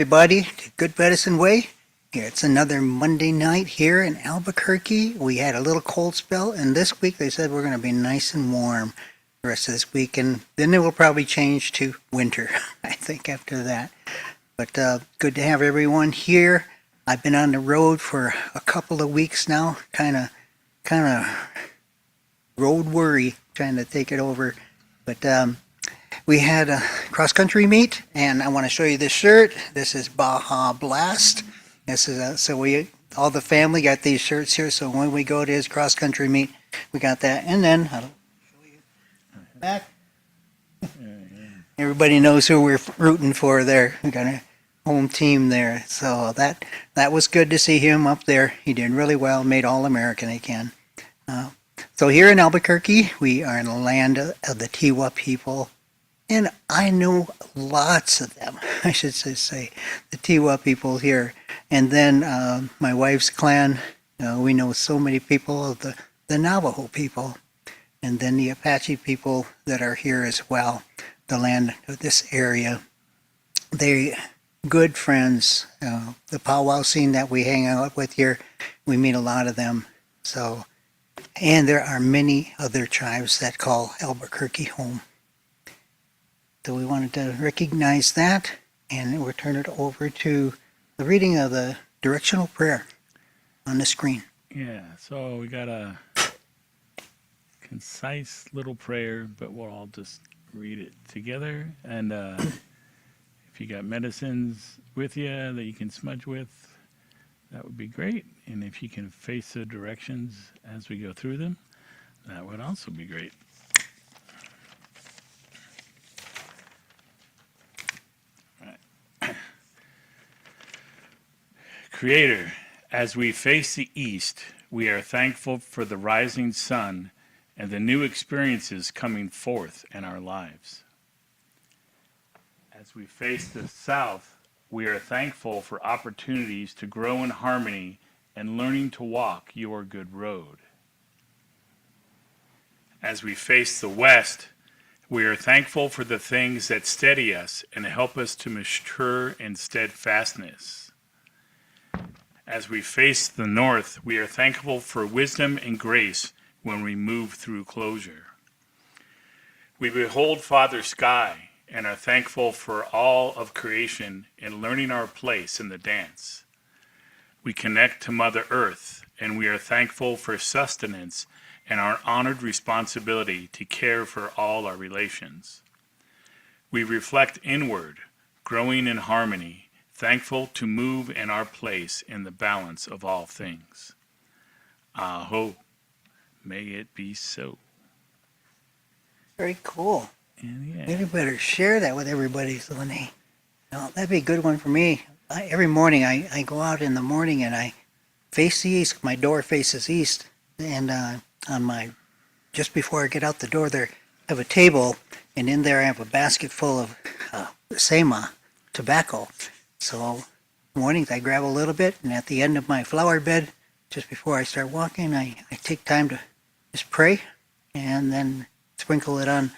Everybody to Good Medicine Way. Yeah, it's another Monday night here in Albuquerque. We had a little cold spell, and this week they said we're going to be nice and warm the rest of this week, and then it will probably change to winter, I think, after that. But good to have everyone here. I've been on the road for a couple of weeks now, kind of road worry, trying to take it over. But we had a cross-country meet, and I want to show you this shirt. This is Baja Blast. This is all the family got these shirts here, so when we go to his cross-country meet, we got that. And then, I'll show you back. Everybody knows who we're rooting for there. We got a home team there. So that was good to see him up there. He did really well, made All-American again. So here in Albuquerque, we are in the land of the Tiwa people. And I know lots of them, I should say, the Tiwa people here. And then my wife's clan, we know so many people of the Navajo people. And then the Apache people that are here as well, the land of this area. They're good friends. The powwow scene that we hang out with here, we meet a lot of them. So, and there are many other tribes that call Albuquerque home. So we wanted to recognize that, and we'll turn it over to the reading of the directional prayer on the screen. Yeah, so we got a concise little prayer, but we'll all just read it together. And if you got medicines with you that you can smudge with, that would be great. And if you can face the directions as we go through them, that would also be great. Creator, as we face the east, we are thankful for the rising sun and the new experiences coming forth in our lives. As we face the south, we are thankful for opportunities to grow in harmony and learning to walk your good road. As we face the west, we are thankful for the things that steady us and help us to mature in steadfastness. As we face the north, we are thankful for wisdom and grace when we move through closure. We behold Father Sky and are thankful for all of creation and learning our place in the dance. We connect to Mother Earth, and we are thankful for sustenance and our honored responsibility to care for all our relations. We reflect inward, growing in harmony, thankful to move in our place in the balance of all things. Aho, may it be so. Very cool. And yeah. You better share that with everybody, so when they, that'd be a good one for me. Every morning I go out in the morning and I face the east. My door faces east, and just before I get out the door there, I have a table, and in there I have a basket full of sema, tobacco. So mornings I grab a little bit, and at the end of my flower bed, just before I start walking, I take time to just pray and then sprinkle it on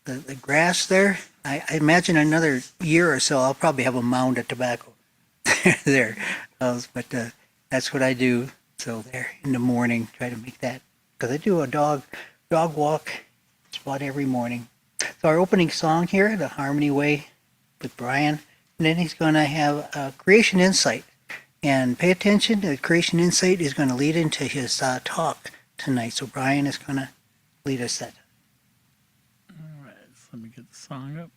the grass there. I imagine another year or so I'll probably have a mound of tobacco there. But that's what I do. So there in the morning, try to make that, because I do a dog walk spot every morning. So our opening song here, The Harmony Way with Brian. And then he's going to have a creation insight. And pay attention, the creation insight is going to lead into his talk tonight. So Brian is going to lead us that. All right, so let me get the song up.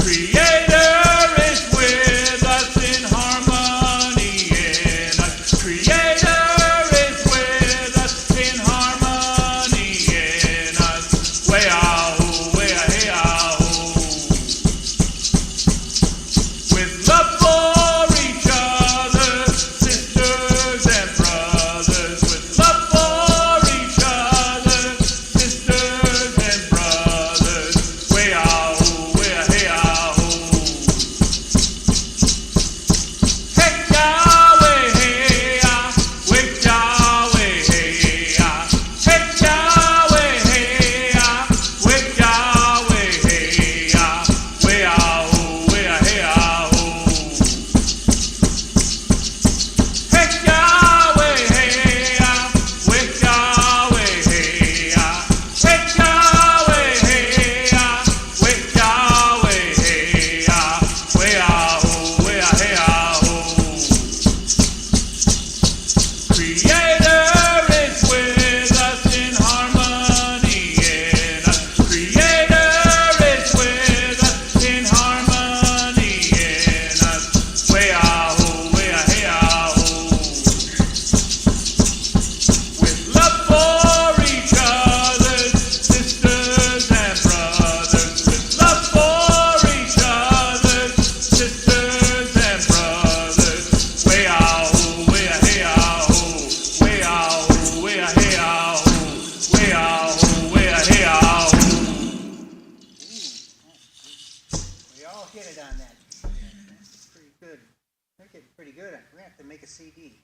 Creator is with us in harmony in us. Creator is with us in harmony in us. Way out, way hey out. With love for each other, sisters and brothers. With love for each other, sisters and brothers. Way out, way hey out. Hey Yahweh, hey ya, wake Yahweh, hey ya. Hey Yahweh, hey ya, wake Yahweh, hey ya. Way out, way hey out. Hey Yahweh, hey ya, wake Yahweh, hey ya. Hey Yahweh, hey ya, wake Yahweh, hey ya. Way out, way hey out. Creator is with us in harmony in us. Creator is with us in harmony in us. Way out, way hey out. With love for each other, sisters and brothers. With love for each other, sisters and brothers. Way out, way hey out. Way out, way hey out. Way out, way hey out. We all hit it on that. That's pretty good. They're getting pretty good. We're gonna have to make a CD.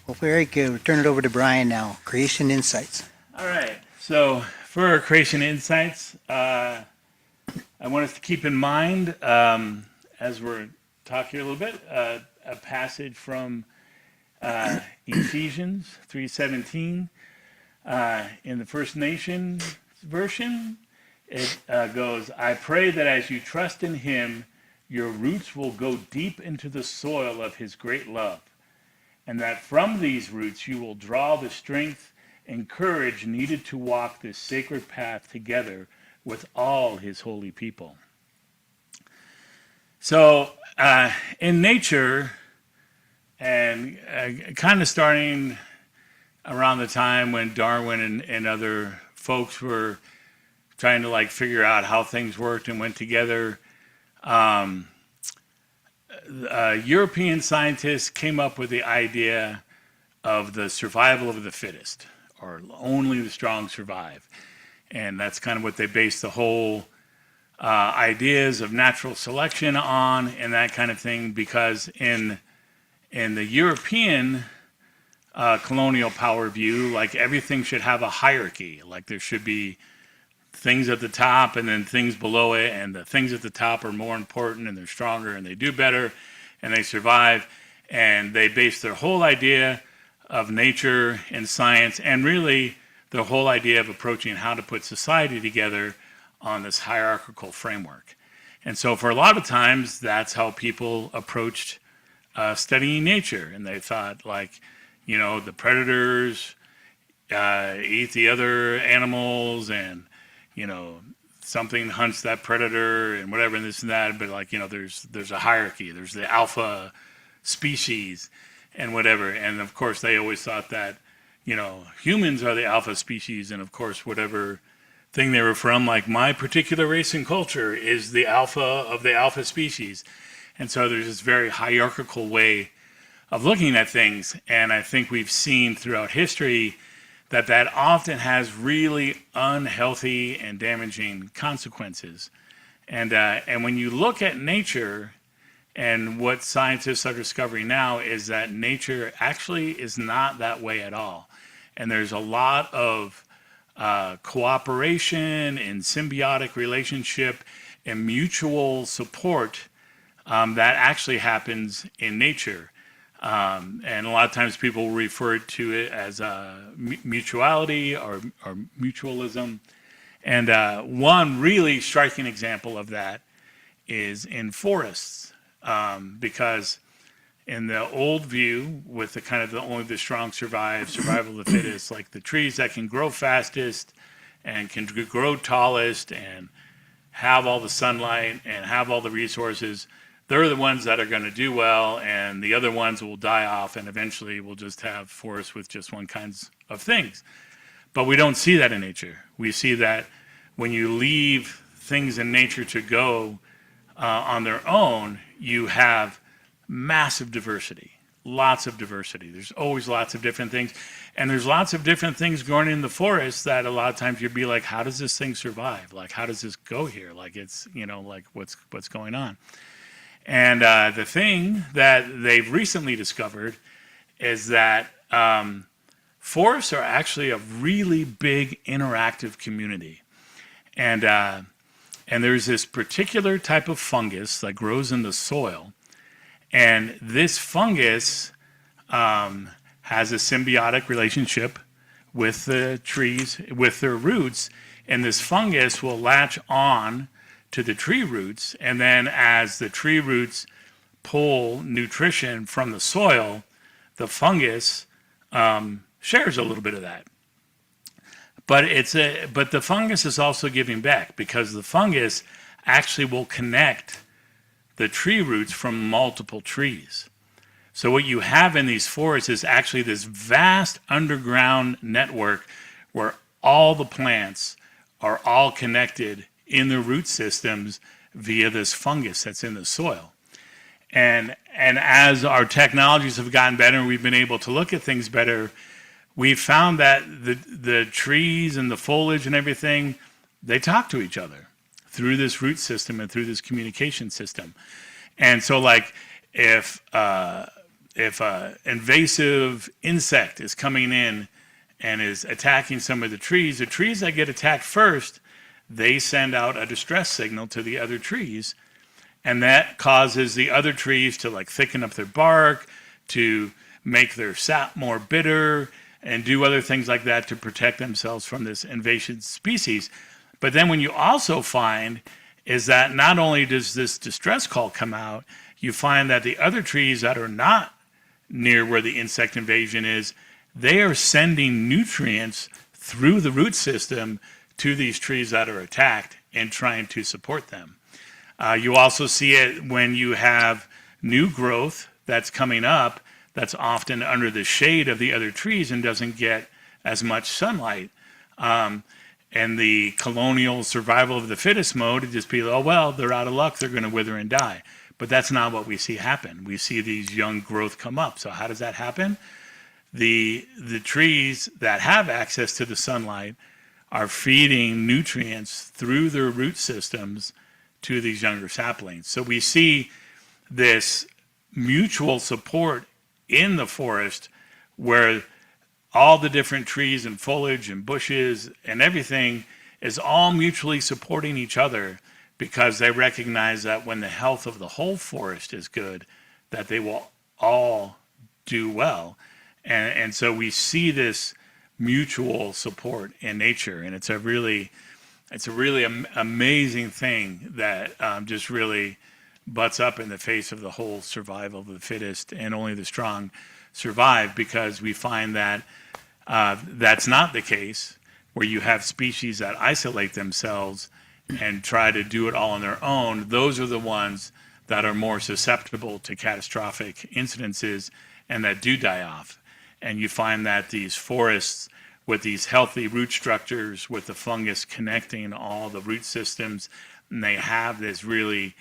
Well, very good. We'll turn it over to Brian now. Creation Insights. All right. So for our creation insights, I want us to keep in mind, as we're talking a little bit, a passage from Ephesians 3:17 in the First Nation version. It goes, "I pray that as you trust in Him, your roots will go deep into the soil of His great love, and that from these roots you will draw the strength and courage needed to walk this sacred path together with all His holy people." So, in nature, and kind of starting around the time when Darwin and other folks were trying to like figure out how things worked and went together, European scientists came up with the idea of the survival of the fittest, or only the strong survive. And that's kind of what they based the whole ideas of natural selection on and that kind of thing, because in the European colonial power view, like everything should have a hierarchy. Like there should be things at the top and then things below it, and the things at the top are more important and they're stronger and they do better and they survive. And they base their whole idea of nature and science, and really the whole idea of approaching how to put society together on this hierarchical framework. And so for a lot of times, that's how people approached studying nature. And they thought, like, you know, the predators eat the other animals, and, you know, something hunts that predator and whatever, and this and that. But, like, you know, there's a hierarchy. There's the alpha species and whatever. And of course, they always thought that, you know, humans are the alpha species, and of course, whatever thing they were from, like my particular race and culture is the alpha of the alpha species. And so there's this very hierarchical way of looking at things. And I think we've seen throughout history that that often has really unhealthy and damaging consequences. And when you look at nature, and what scientists are discovering now is that nature actually is not that way at all. And there's a lot of cooperation and symbiotic relationship and mutual support that actually happens in nature. And a lot of times people refer to it as mutuality or mutualism. And one really striking example of that is in forests. Because in the old view, with the kind of the only the strong survive, survival of the fittest, like the trees that can grow fastest and can grow tallest and have all the sunlight and have all the resources, they're the ones that are going to do well, and the other ones will die off, and eventually we'll just have forests with just one kinds of things. But we don't see that in nature. We see that when you leave things in nature to go on their own, you have massive diversity, lots of diversity. There's always lots of different things. And there's lots of different things growing in the forest that a lot of times you'd be like, how does this thing survive? Like, how does this go here? Like, it's, like what's going on? And the thing that they've recently discovered is that forests are actually a really big interactive community. And there's this particular type of fungus that grows in the soil. And this fungus has a symbiotic relationship with the trees, with their roots. And this fungus will latch on to the tree roots. And then as the tree roots pull nutrition from the soil, the fungus shares a little bit of that. But the fungus is also giving back, because the fungus actually will connect the tree roots from multiple trees. So what you have in these forests is actually this vast underground network where all the plants are all connected in the root systems via this fungus that's in the soil. And as our technologies have gotten better and we've been able to look at things better, we've found that the trees and the foliage and everything, they talk to each other through this root system and through this communication system. And so, like, if a invasive insect is coming in and is attacking some of the trees that get attacked first, they send out a distress signal to the other trees, and that causes the other trees to, like, thicken up their bark, to make their sap more bitter, and do other things like that to protect themselves from this invasive species. But then when you also find is that not only does this distress call come out, you find that the other trees that are not near where the insect invasion is, they are sending nutrients through the root system to these trees that are attacked and trying to support them. You also see it when you have new growth that's coming up that's often under the shade of the other trees and doesn't get as much sunlight. And the colonial survival of the fittest mode would just be, oh, well, they're out of luck, they're going to wither and die. But that's not what we see happen. We see these young growth come up. So how does that happen? The trees that have access to the sunlight are feeding nutrients through their root systems to these younger saplings. So we see this mutual support in the forest where all the different trees and foliage and bushes and everything is all mutually supporting each other, because they recognize that when the health of the whole forest is good, that they will all do well. And so we see this mutual support in nature, and it's a really amazing thing that just really butts up in the face of the whole survival of the fittest, and only the strong survive, because we find that that's not the case where you have species that isolate themselves and try to do it all on their own. Those are the ones that are more susceptible to catastrophic incidences and that do die off. And you find that these forests with these healthy root structures, with the fungus connecting all the root systems, and they have this really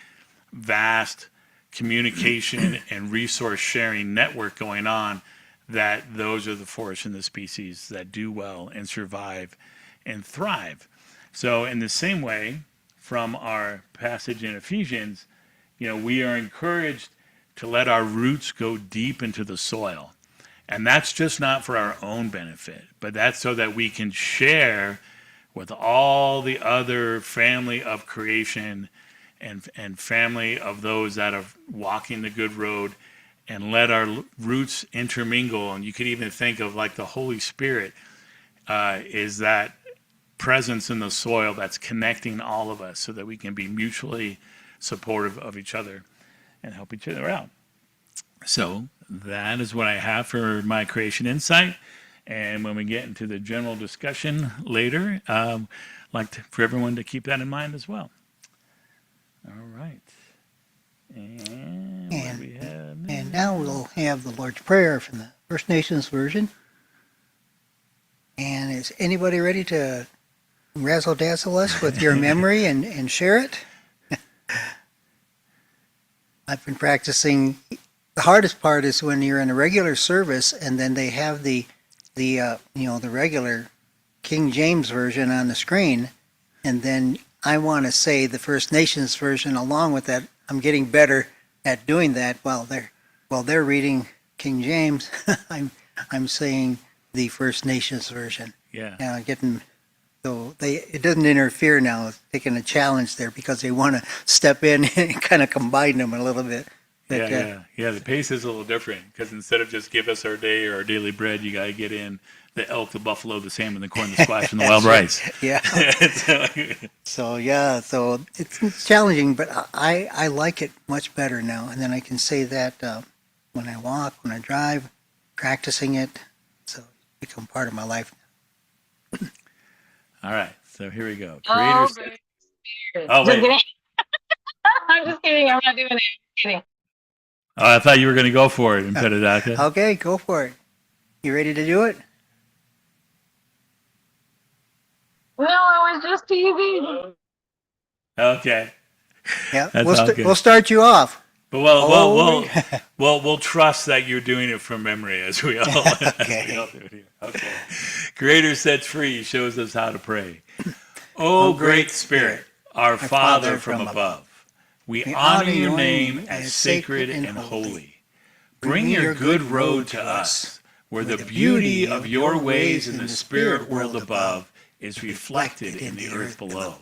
vast communication and resource sharing network going on, that those are the forests and the species that do well and survive and thrive. So in the same way, from our passage in Ephesians, we are encouraged to let our roots go deep into the soil. And that's just not for our own benefit, but that's so that we can share with all the other family of creation and family of those that are walking the good road, and let our roots intermingle. And you could even think of, like, the Holy Spirit is that presence in the soil that's connecting all of us, so that we can be mutually supportive of each other and help each other out. So that is what I have for my creation insight. And when we get into the general discussion later, for everyone to keep that in mind as well. All right. And what do we have? And now we'll have the Lord's Prayer from the First Nations version. And is anybody ready to razzle-dazzle us with your memory and share it? I've been practicing. The hardest part is when you're in a regular service and then they have the regular King James version on the screen, and then I want to say the First Nations version along with that. I'm getting better at doing that while they're reading King James. I'm saying the First Nations version. Yeah. It doesn't interfere now with taking a challenge there because they want to step in and kind of combine them a little bit. But, Yeah. The pace is a little different because instead of just give us our day or our daily bread, you got to get in the elk, the buffalo, the salmon, the corn, the squash, and the wild rice. Yeah. So it's challenging, but I like it much better now. And then I can say that when I walk, when I drive, practicing it, so it's become part of my life. All right, so here we go. Oh, Creators. great spirit. Oh, Just wait. kidding. I'm just kidding. I'm not doing that. Just kidding. Oh, I thought you were going to go for it, Impedidaka. Okay, go for it. You ready to do it? No, I was just teasing. Okay. Yeah, That's all good. we'll start you off. But Oh. we'll trust that you're doing it from memory as we all, Okay. as we all do it here. Okay. Creator sets free, shows us how to pray. O great Spirit, our Father from above, we honor your name as sacred and holy. Bring your good road to us, where the beauty of your ways in the spirit world above is reflected in the earth below.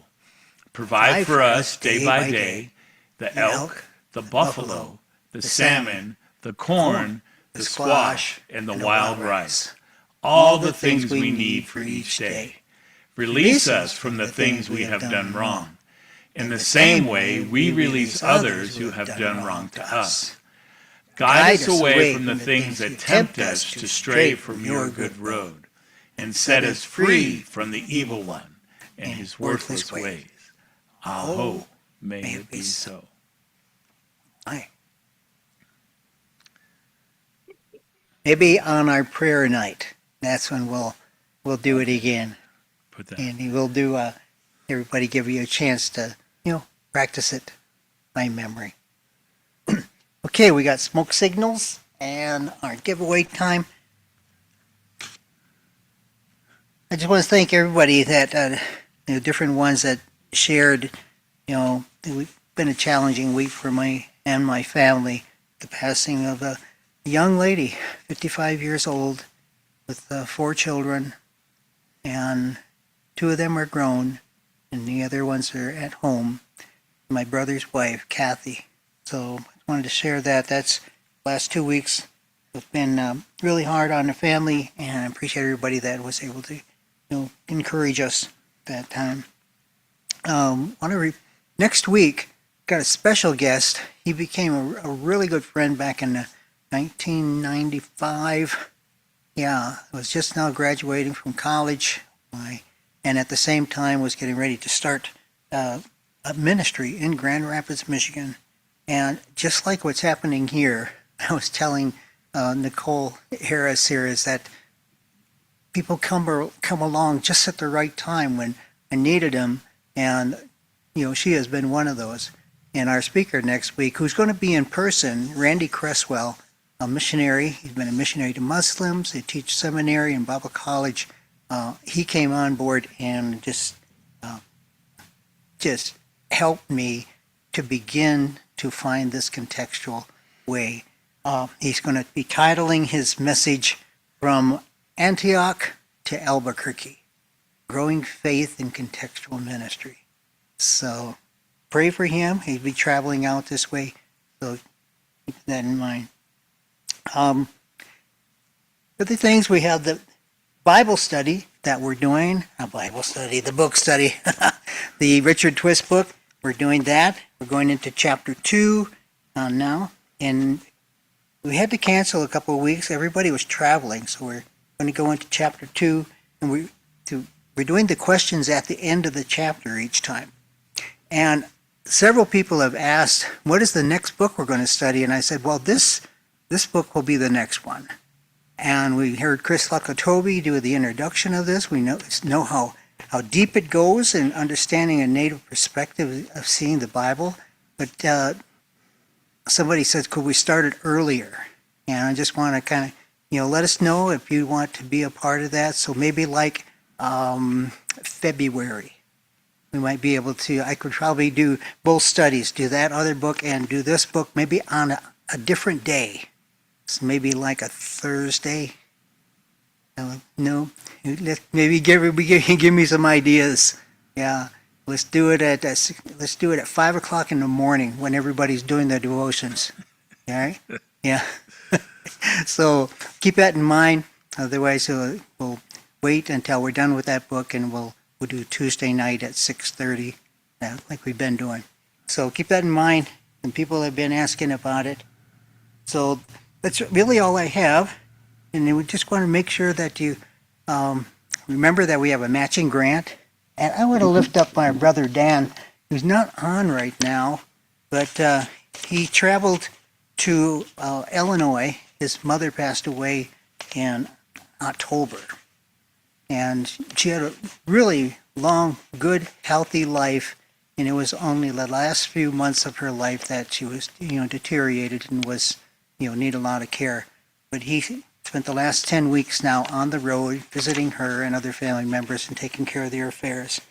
Provide for us day by day the elk, the buffalo, the salmon, the corn, the squash, and the wild rice. All the things we need for each day. Release us from the things we have done wrong. In the same way, we release others who have done wrong to us. Guide us away from the things that tempt us to stray from your good road, and set us free from the evil one and his worthless ways. Aho, may it be so. Aye. Maybe on our prayer night, that's when we'll do it again, Put that. and we'll do. Everybody give you a chance to practice it by memory. Okay, we got smoke signals and our giveaway time. I just want to thank everybody that different ones that shared. It's been a challenging week for me and my family. The passing of a young lady, 55 years old, with 4 children, and 2 of them are grown, and the other ones are at home. My brother's wife, Kathy. So I wanted to share that. That's the last 2 weeks. It's been really hard on the family, and I appreciate everybody that was able to, encourage us that time. Next week, got a special guest. He became a really good friend back in 1995. Yeah, I was just now graduating from college, and at the same time was getting ready to start a ministry in Grand Rapids, Michigan. And just like what's happening here, I was telling Nicole Harris here is that people come along just at the right time when I needed them, and she has been one of those. And our speaker next week, who's going to be in person, Randy Cresswell, a missionary. He's been a missionary to Muslims. They teach seminary and Bible college. He came on board and just helped me to begin to find this contextual way. He's going to be titling his message From Antioch to Albuquerque, Growing Faith in Contextual Ministry. So pray for him. He'll be traveling out this way, so keep that in mind. Other things, we have the Bible study that we're doing, the book study, the Richard Twist book. We're doing that. We're going into chapter 2 now, and we had to cancel a couple of weeks. Everybody was traveling, so we're going to go into chapter 2, and we're doing the questions at the end of the chapter each time. And several people have asked, what is the next book we're going to study? And I said, well, this book will be the next one. And we heard Chris Lakatobi do the introduction of this. We know how deep it goes in understanding a native perspective of seeing the Bible. But somebody said, could we start it earlier? And I just want to kind of, let us know if you want to be a part of that. So maybe like February, we might be able to, I could probably do both studies, do that other book and do this book maybe on a different day. So maybe like a Thursday. No, maybe give me some ideas. Yeah, let's do it at 5 o'clock in the morning when everybody's doing their devotions. All right? Yeah. So keep that in mind. Otherwise, we'll wait until we're done with that book, and we'll do Tuesday night at 6:30, like we've been doing. So keep that in mind. And people have been asking about it. So that's really all I have. And then we just want to make sure that you remember that we have a matching grant. And I want to lift up my brother Dan, who's not on right now, but he traveled to Illinois. His mother passed away in October. And she had a really long, good, healthy life. And it was only the last few months of her life that she was, deteriorated and was, need a lot of care. But he spent the last 10 weeks now on the road visiting her and other family members and taking care of their affairs.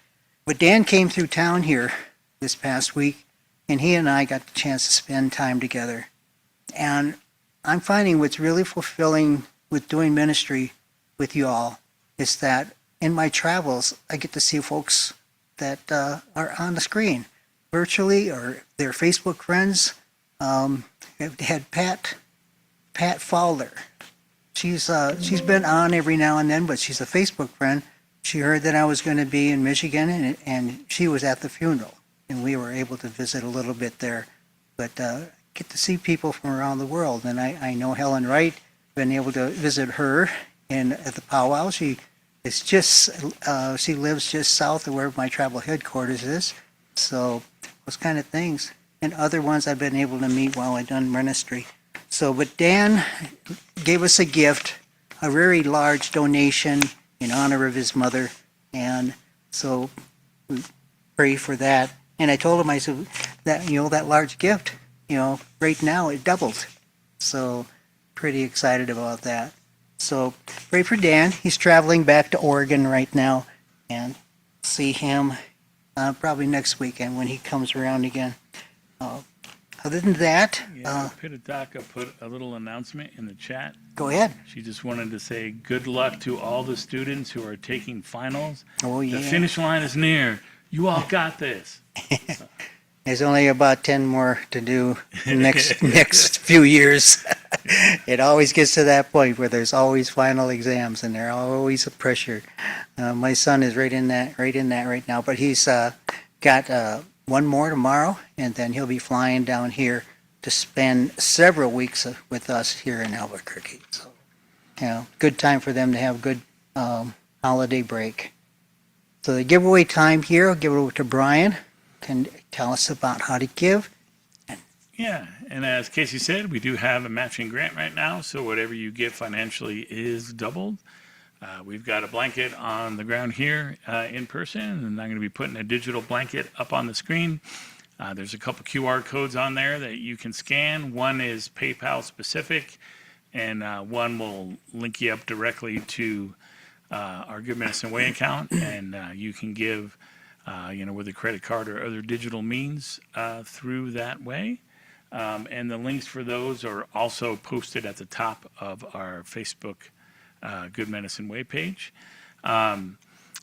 But Dan came through town here this past week, and he and I got the chance to spend time together. And I'm finding what's really fulfilling with doing ministry with you all is that in my travels, I get to see folks that are on the screen virtually, or their Facebook friends. Had Pat Fowler. She's been on every now and then, but she's a Facebook friend. She heard that I was going to be in Michigan, and she was at the funeral, and we were able to visit a little bit there. But get to see people from around the world, and I know Helen Wright. Been able to visit her at the powwow. She lives just south of where my travel headquarters is. So those kind of things, and other ones I've been able to meet while I've done ministry. So, but Dan gave us a gift, a very large donation in honor of his mother, and so we pray for that. And I told him, I said, that that large gift, right now it doubled. So pretty excited about that. So pray for Dan. He's traveling back to Oregon right now, and see him probably next weekend when he comes around again. Other than that, Pitadaka put a little announcement in the chat. Go ahead. She just wanted to say good luck to all the students who are taking finals. Oh, yeah. The finish line is near. You all got this. There's only about 10 more to do next few years. It always gets to that point where there's always final exams, and there's always a pressure. My son is right in that right now, but he's got one more tomorrow, and then he'll be flying down here to spend several weeks with us here in Albuquerque. So, good time for them to have good holiday break. So the giveaway time here, I'll give it over to Brian. Can tell us about how to give. Yeah, and as Casey said, we do have a matching grant right now, so whatever you give financially is doubled. We've got a blanket on the ground here in person, and I'm going to be putting a digital blanket up on the screen. There's a couple QR codes on there that you can scan. One is PayPal specific, and one will link you up directly to our Good Medicine Way account, and you can give with a credit card or other digital means through that way. And the links for those are also posted at the top of our Facebook Good Medicine Way page.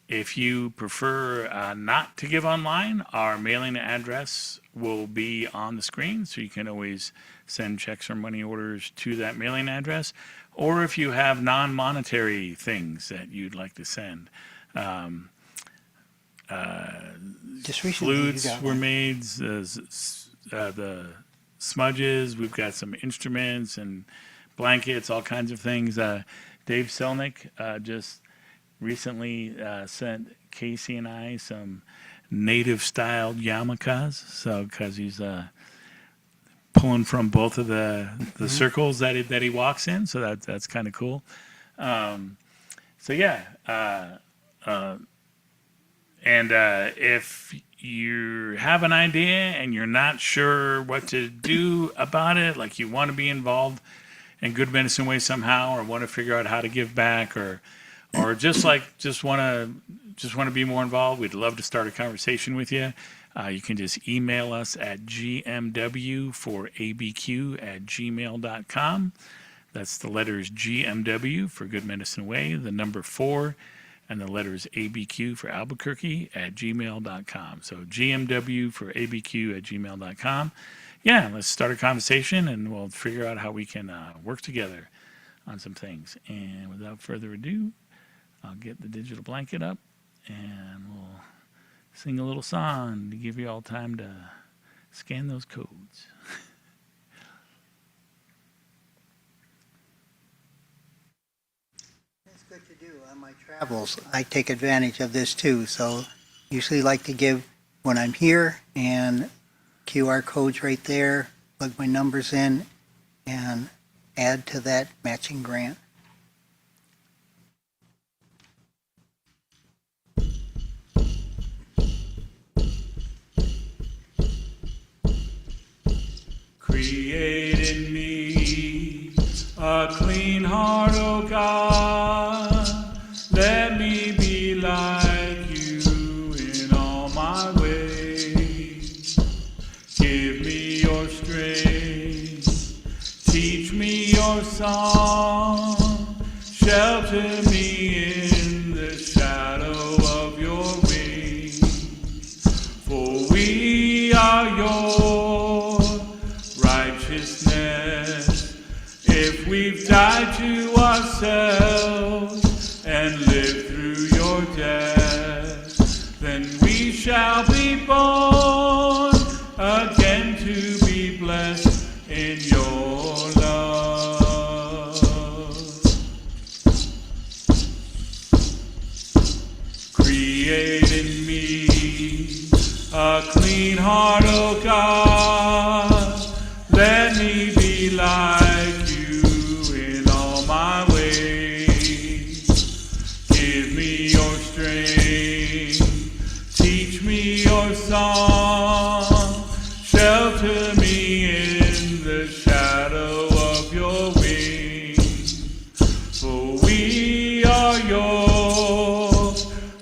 If you prefer not to give online, our mailing address will be on the screen, so you can always send checks or money orders to that mailing address. Or if you have non-monetary things that you'd like to send. Just recently, Flutes were made, the smudges, we've got some instruments and blankets, all kinds of things. Dave Selnick just recently sent Casey and I some native styled yarmulkes. So, because he's pulling from both of the circles that he walks in, so that's kind of cool. So yeah, and if you have an idea and you're not sure what to do about it, like you want to be involved in Good Medicine Way somehow, or want to figure out how to give back, or just want to be more involved, we'd love to start a conversation with you. You can just email us at gmw4abq@gmail.com. That's the letters GMW for Good Medicine Way, the number 4, and the letters ABQ for Albuquerque @gmail.com. So GMW for ABQ @gmail.com. Yeah, let's start a conversation and we'll figure out how we can work together on some things. And without further ado, I'll get the digital blanket up and we'll sing a little song to give you all time to scan those codes. It's good to do on my travels. I take advantage of this too. So usually like to give when I'm here, and QR codes right there, plug my numbers in and add to that matching grant. Create in me a clean heart, O God. Let me be like you in all my ways. Give me your strength. Teach me your song. Shelter me in the shadow of your wings. For we are your righteousness. If we've died to ourselves and lived through your death, then we shall be born again to be blessed in your love. Create in me a clean heart, O God. Let me be like you in all my ways. Give me your strength. Teach me your song. Shelter me in the shadow of your wings. For we are your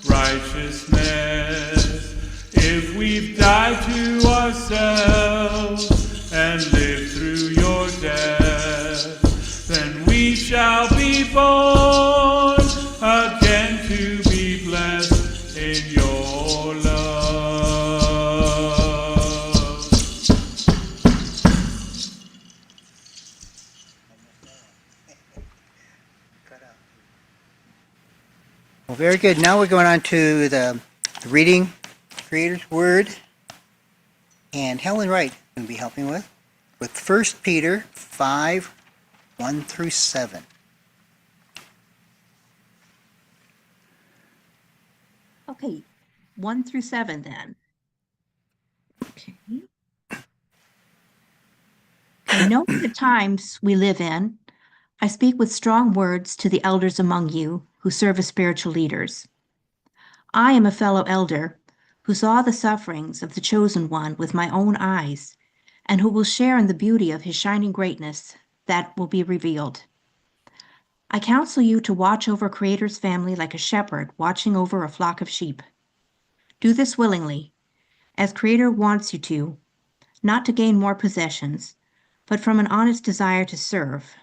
righteousness. If we've died to ourselves and live through your death, then we shall be born again to be blessed in your love. Well, very good. Now we're going on to the reading Creator's Word. And Helen Wright is going to be helping with 1 Peter 5, 1 through 7. Okay, 1 through 7 then. Okay. I know the times we live in. I speak with strong words to the elders among you who serve as spiritual leaders. I am a fellow elder who saw the sufferings of the chosen one with my own eyes, and who will share in the beauty of his shining greatness that will be revealed. I counsel you to watch over Creator's family like a shepherd watching over a flock of sheep. Do this willingly, as Creator wants you to, not to gain more possessions, but from an honest desire to serve.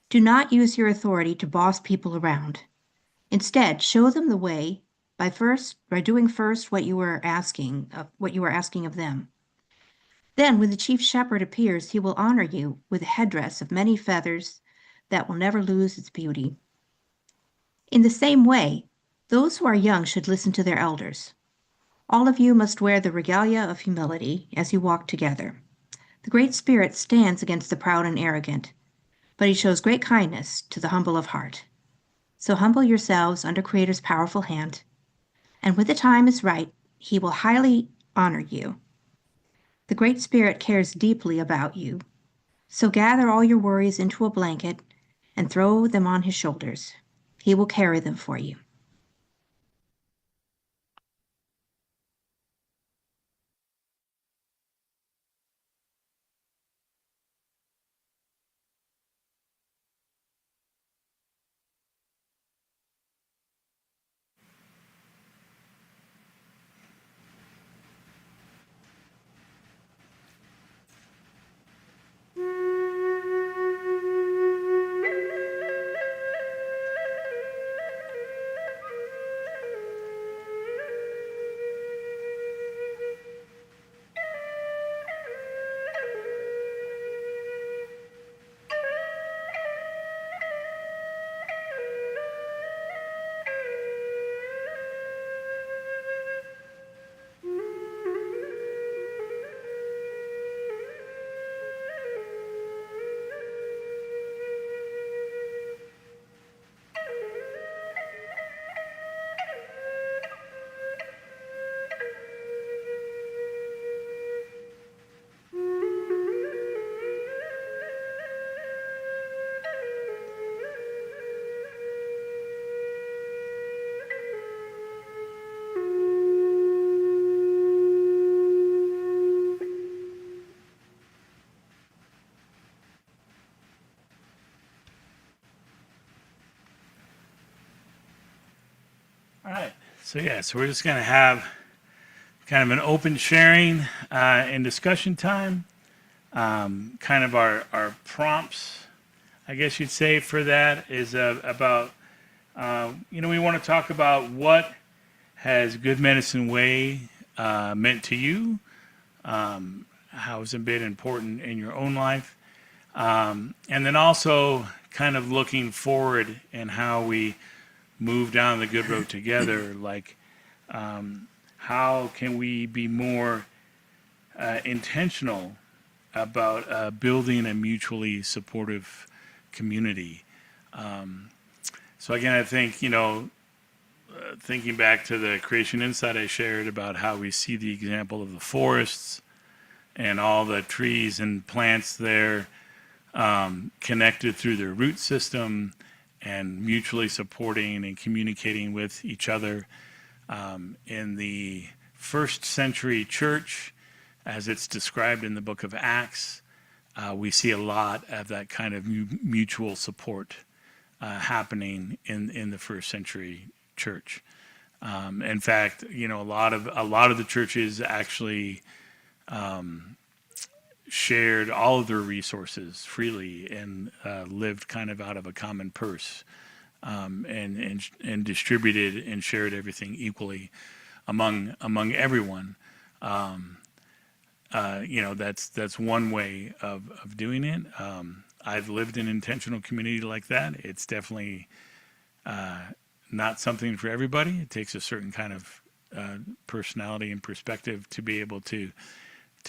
Do not use your authority to boss people around. Instead, show them the way by doing first what you are asking of them. Then, when the chief shepherd appears, he will honor you with a headdress of many feathers that will never lose its beauty. In the same way, those who are young should listen to their elders. All of you must wear the regalia of humility as you walk together. The Great Spirit stands against the proud and arrogant, but he shows great kindness to the humble of heart. So humble yourselves under Creator's powerful hand, and when the time is right, He will highly honor you. The Great Spirit cares deeply about you, so gather all your worries into a blanket and throw them on His shoulders. He will carry them for you. All right. So we're just going to have kind of an open sharing and discussion time. Kind of our prompts, I guess you'd say, for that is about, we want to talk about what has Good Medicine Way meant to you, how has it been important in your own life, and then also kind of looking forward and how we move down the good road together, like how can we be more intentional about building a mutually supportive community. So again, I think, thinking back to the Creation Insight I shared about how we see the example of the forests and all the trees and plants there connected through their root system and mutually supporting and communicating with each other. In the first century church, as it's described in the book of Acts, we see a lot of that kind of mutual support happening in the first century church. In fact, a lot of the churches actually shared all of their resources freely and lived kind of out of a common purse, and distributed and shared everything equally among everyone. That's one way of doing it. I've lived in intentional community like that. It's definitely not something for everybody. It takes a certain kind of personality and perspective to be able to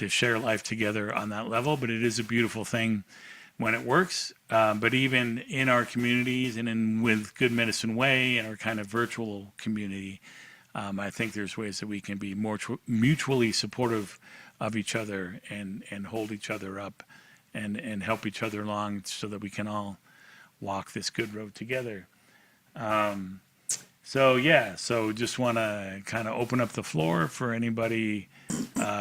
share life together on that level, but it is a beautiful thing when it works. But even in our communities and with Good Medicine Way and our kind of virtual community, I think there's ways that we can be more mutually supportive of each other and hold each other up and help each other along so that we can all walk this good road together. So just want to kind of open up the floor for anybody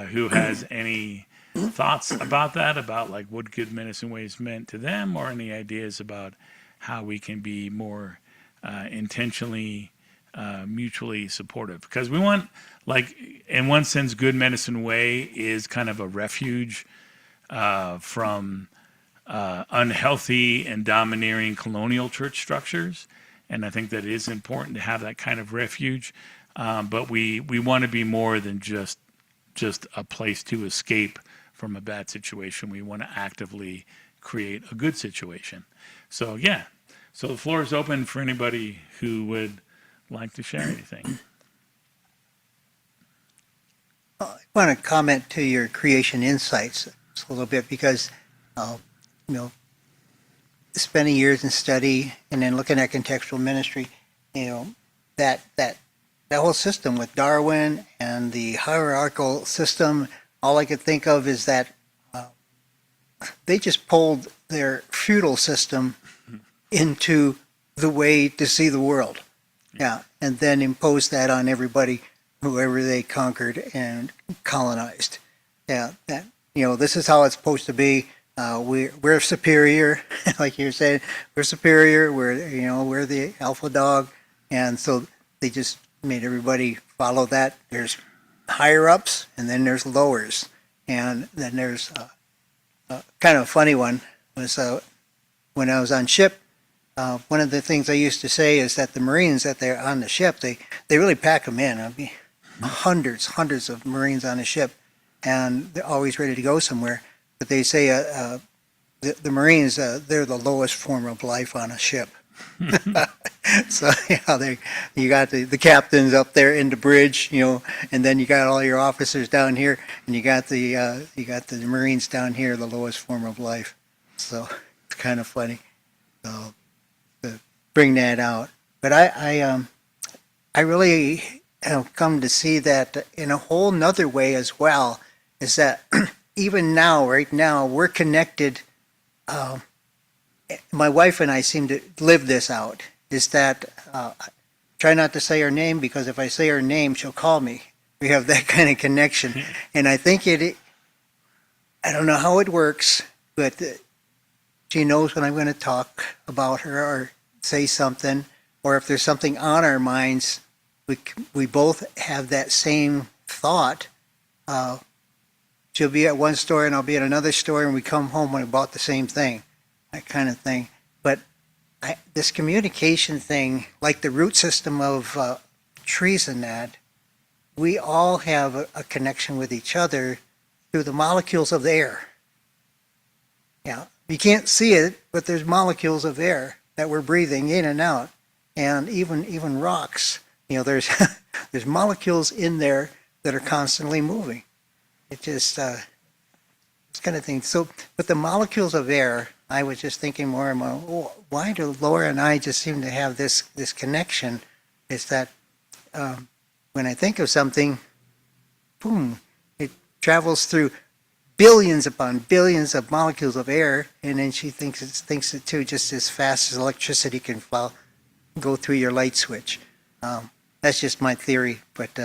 who has any thoughts about that, about like what Good Medicine Ways meant to them, or any ideas about how we can be more intentionally mutually supportive. Because we want, like, in one sense, Good Medicine Way is kind of a refuge from unhealthy and domineering colonial church structures. And I think that it is important to have that kind of refuge. But we want to be more than just a place to escape from a bad situation. We want to actively create a good situation. So so the floor is open for anybody who would like to share anything. I want to comment to your creation insights a little bit because, you know, spending years in study and then looking at contextual ministry, that whole system with Darwin and the hierarchical system, all I could think of is that they just pulled their feudal system into the way to see the world. Yeah, and then imposed that on everybody, whoever they conquered and colonized. Yeah, that this is how it's supposed to be. We're superior, like you're saying. We're superior. We're the alpha dog, and so they just made everybody follow that. There's higher ups, and then there's lowers, and then there's kind of a funny one was when I was on ship. One of the things I used to say is that the Marines that they're on the ship, they really pack them in. I mean, hundreds of Marines on a ship, and they're always ready to go somewhere. But they say the Marines, they're the lowest form of life on a ship. So you got the captains up there in the bridge, and then you got all your officers down here, and you got the Marines down here, the lowest form of life. So it's kind of funny. So to bring that out, but I really have come to see that in a whole nother way as well. Is that even now, right now, we're connected. My wife and I seem to live this out. Is that try not to say her name, because if I say her name, she'll call me. We have that kind of connection, and I think I don't know how it works, but she knows when I'm going to talk about her or say something, or if there's something on our minds, we both have that same thought. She'll be at one store and I'll be at another store, and we come home about the same thing, that kind of thing. But this communication thing, like the root system of trees and that, we all have a connection with each other through the molecules of the air. Yeah, you can't see it, but there's molecules of air that we're breathing in and out, and even rocks. There's there's molecules in there that are constantly moving. It just it's kind of thing. So, but the molecules of air, I was just thinking more and more. Why do Laura and I just seem to have this connection? Is that when I think of something, boom, it travels through billions upon billions of molecules of air, and then she thinks it too, just as fast as electricity can go through your light switch. That's just my theory, but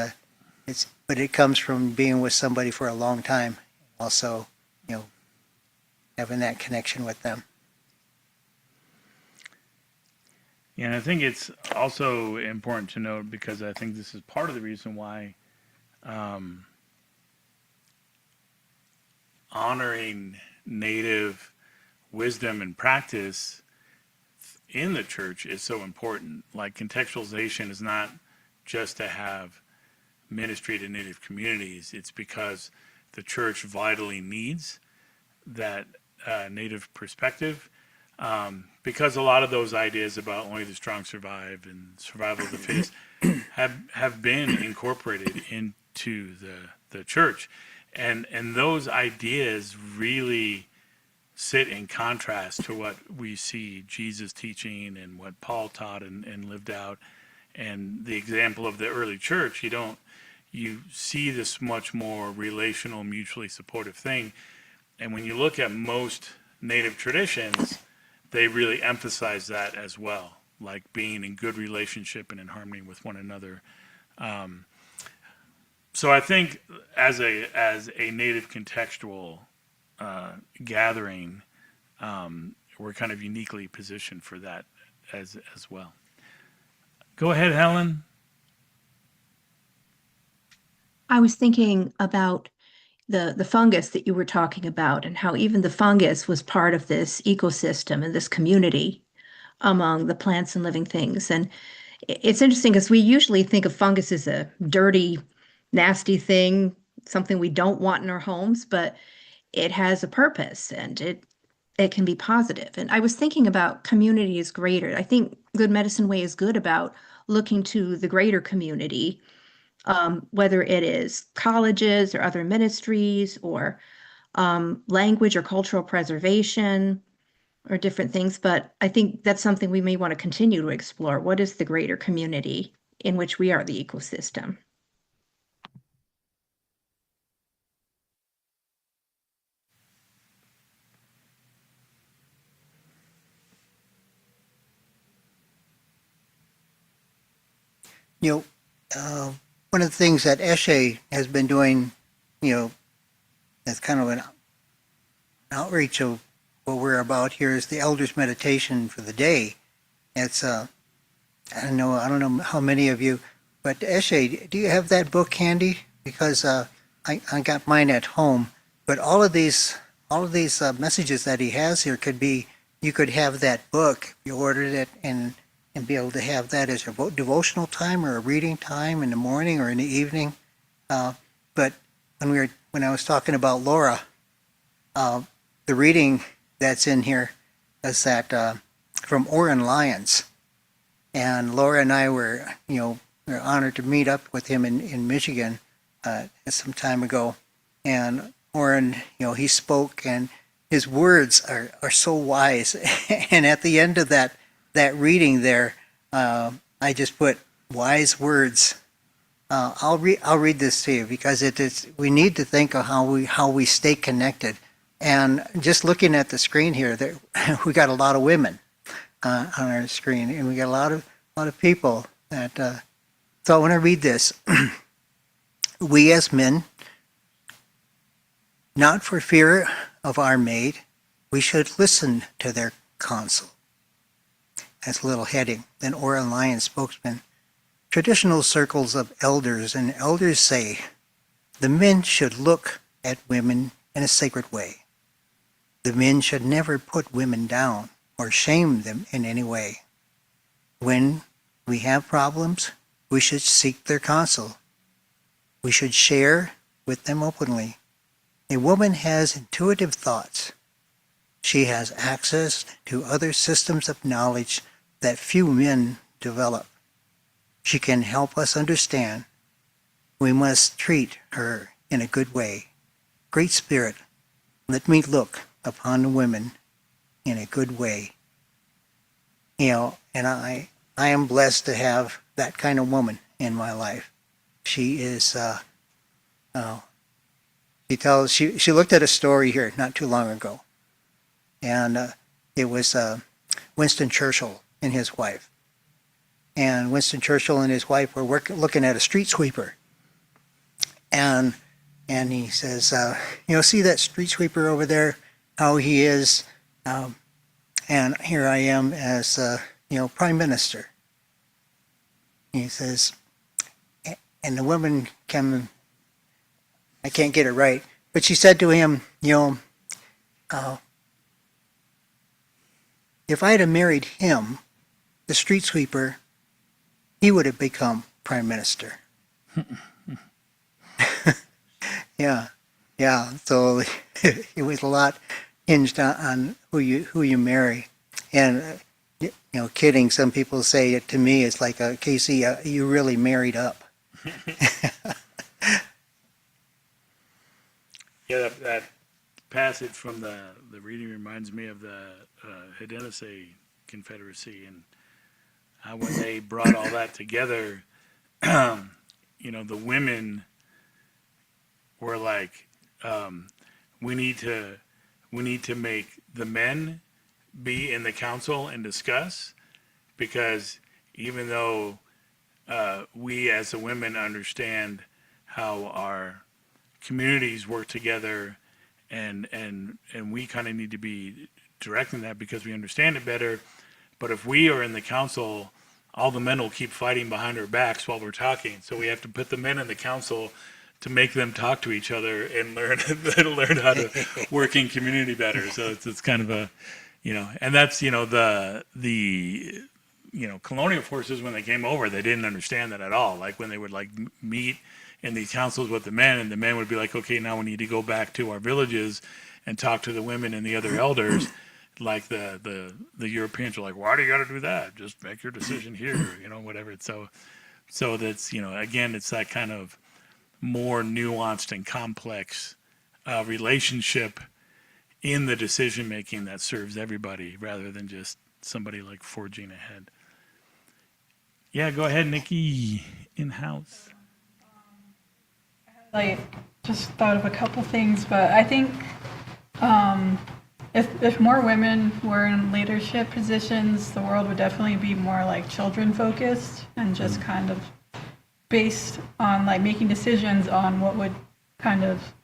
it comes from being with somebody for a long time. Also, having that connection with them. Yeah, and I think it's also important to note, because I think this is part of the reason why honoring Native wisdom and practice in the church is so important. Like, contextualization is not just to have ministry to Native communities. It's because the church vitally needs that Native perspective, because a lot of those ideas about only the strong survive and survival of the fittest have been incorporated into the church, and those ideas really sit in contrast to what we see Jesus teaching and what Paul taught and lived out. And the example of the early church, you see this much more relational, mutually supportive thing. And when you look at most Native traditions, they really emphasize that as well, like being in good relationship and in harmony with one another. So I think as a Native contextual gathering, we're kind of uniquely positioned for that as well. Go ahead, Helen. I was thinking about the fungus that you were talking about, and how even the fungus was part of this ecosystem and this community among the plants and living things. And it's interesting because we usually think of fungus as a dirty, nasty thing, something we don't want in our homes, but it has a purpose, and it can be positive. And I was thinking about community is greater. I think Good Medicine Way is good about looking to the greater community, whether it is colleges or other ministries or language or cultural preservation. or different things, but I think that's something we may want to continue to explore. What is the greater community in which we are the ecosystem? You know, one of the things that Eshe has been doing, you know, that's kind of an outreach of what we're about here is the elders meditation for the day. It's I don't know how many of you, but Eshe, do you have that book handy? Because I got mine at home. But all of these messages that he has here could be, you could have that book if you ordered it and be able to have that as your devotional time or a reading time in the morning or in the evening. But when I was talking about Laura, the reading that's in here is that from Oren Lyons. And Laura and I were, we're honored to meet up with him in Michigan some time ago. And Oren, he spoke, and his words are so wise. And at the end of that reading there, I just put wise words. I'll read this to you because we need to think of how we stay connected. And just looking at the screen here, we got a lot of women on our screen, and we got a lot of people that. So I want to read this. We as men, not for fear of our mate, we should listen to their counsel. That's a little heading. Then Oren Lyons, spokesman. Traditional circles of elders and elders say the men should look at women in a sacred way. The men should never put women down or shame them in any way. When we have problems, we should seek their counsel. We should share with them openly. A woman has intuitive thoughts. She has access to other systems of knowledge that few men develop. She can help us understand. We must treat her in a good way. Great Spirit, let me look upon the women in a good way. And I am blessed to have that kind of woman in my life. She is, she looked at a story here not too long ago. And it was Winston Churchill and his wife. And Winston Churchill and his wife were looking at a street sweeper. And he says, see that street sweeper over there, how he is, and here I am as, prime minister. He says, and the woman I can't get it right, but she said to him, if I'd have married him, the street sweeper, he would have become prime minister. Yeah. So it was a lot hinged on who you marry, and kidding. Some people say it to me. It's like, Casey, you really married up. Yeah, that passage from the reading reminds me of the Haudenosaunee Confederacy, and how when they brought all that together, the women were like, we need to make the men be in the council and discuss, because even though we as the women understand how our communities work together, and we kind of need to be directing that because we understand it better. But if we are in the council, all the men will keep fighting behind our backs while we're talking. So we have to put the men in the council to make them talk to each other and learn how to work in community better. So it's kind of a, and that's, the colonial forces, when they came over, they didn't understand that at all. Like when they would meet in these councils with the men, and the men would be like, okay, now we need to go back to our villages and talk to the women and the other elders. Like the Europeans were like, why do you got to do that? Just make your decision here, whatever. So that's, again, it's that kind of more nuanced and complex relationship in the decision making that serves everybody rather than just somebody like forging ahead. Yeah, go ahead, Nikki, in house. Like, just thought of a couple things, but I think if more women were in leadership positions, the world would definitely be more like children focused and just kind of based on like making decisions on what would kind of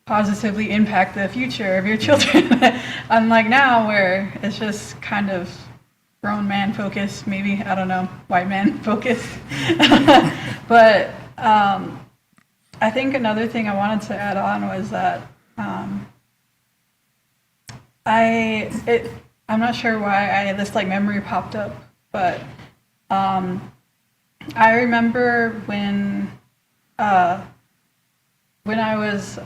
positively impact the future of your children. Unlike now, where it's just kind of grown man focused, maybe, I don't know, white man focused. But I think another thing I wanted to add on was that I'm not sure why this like memory popped up, but I remember when I was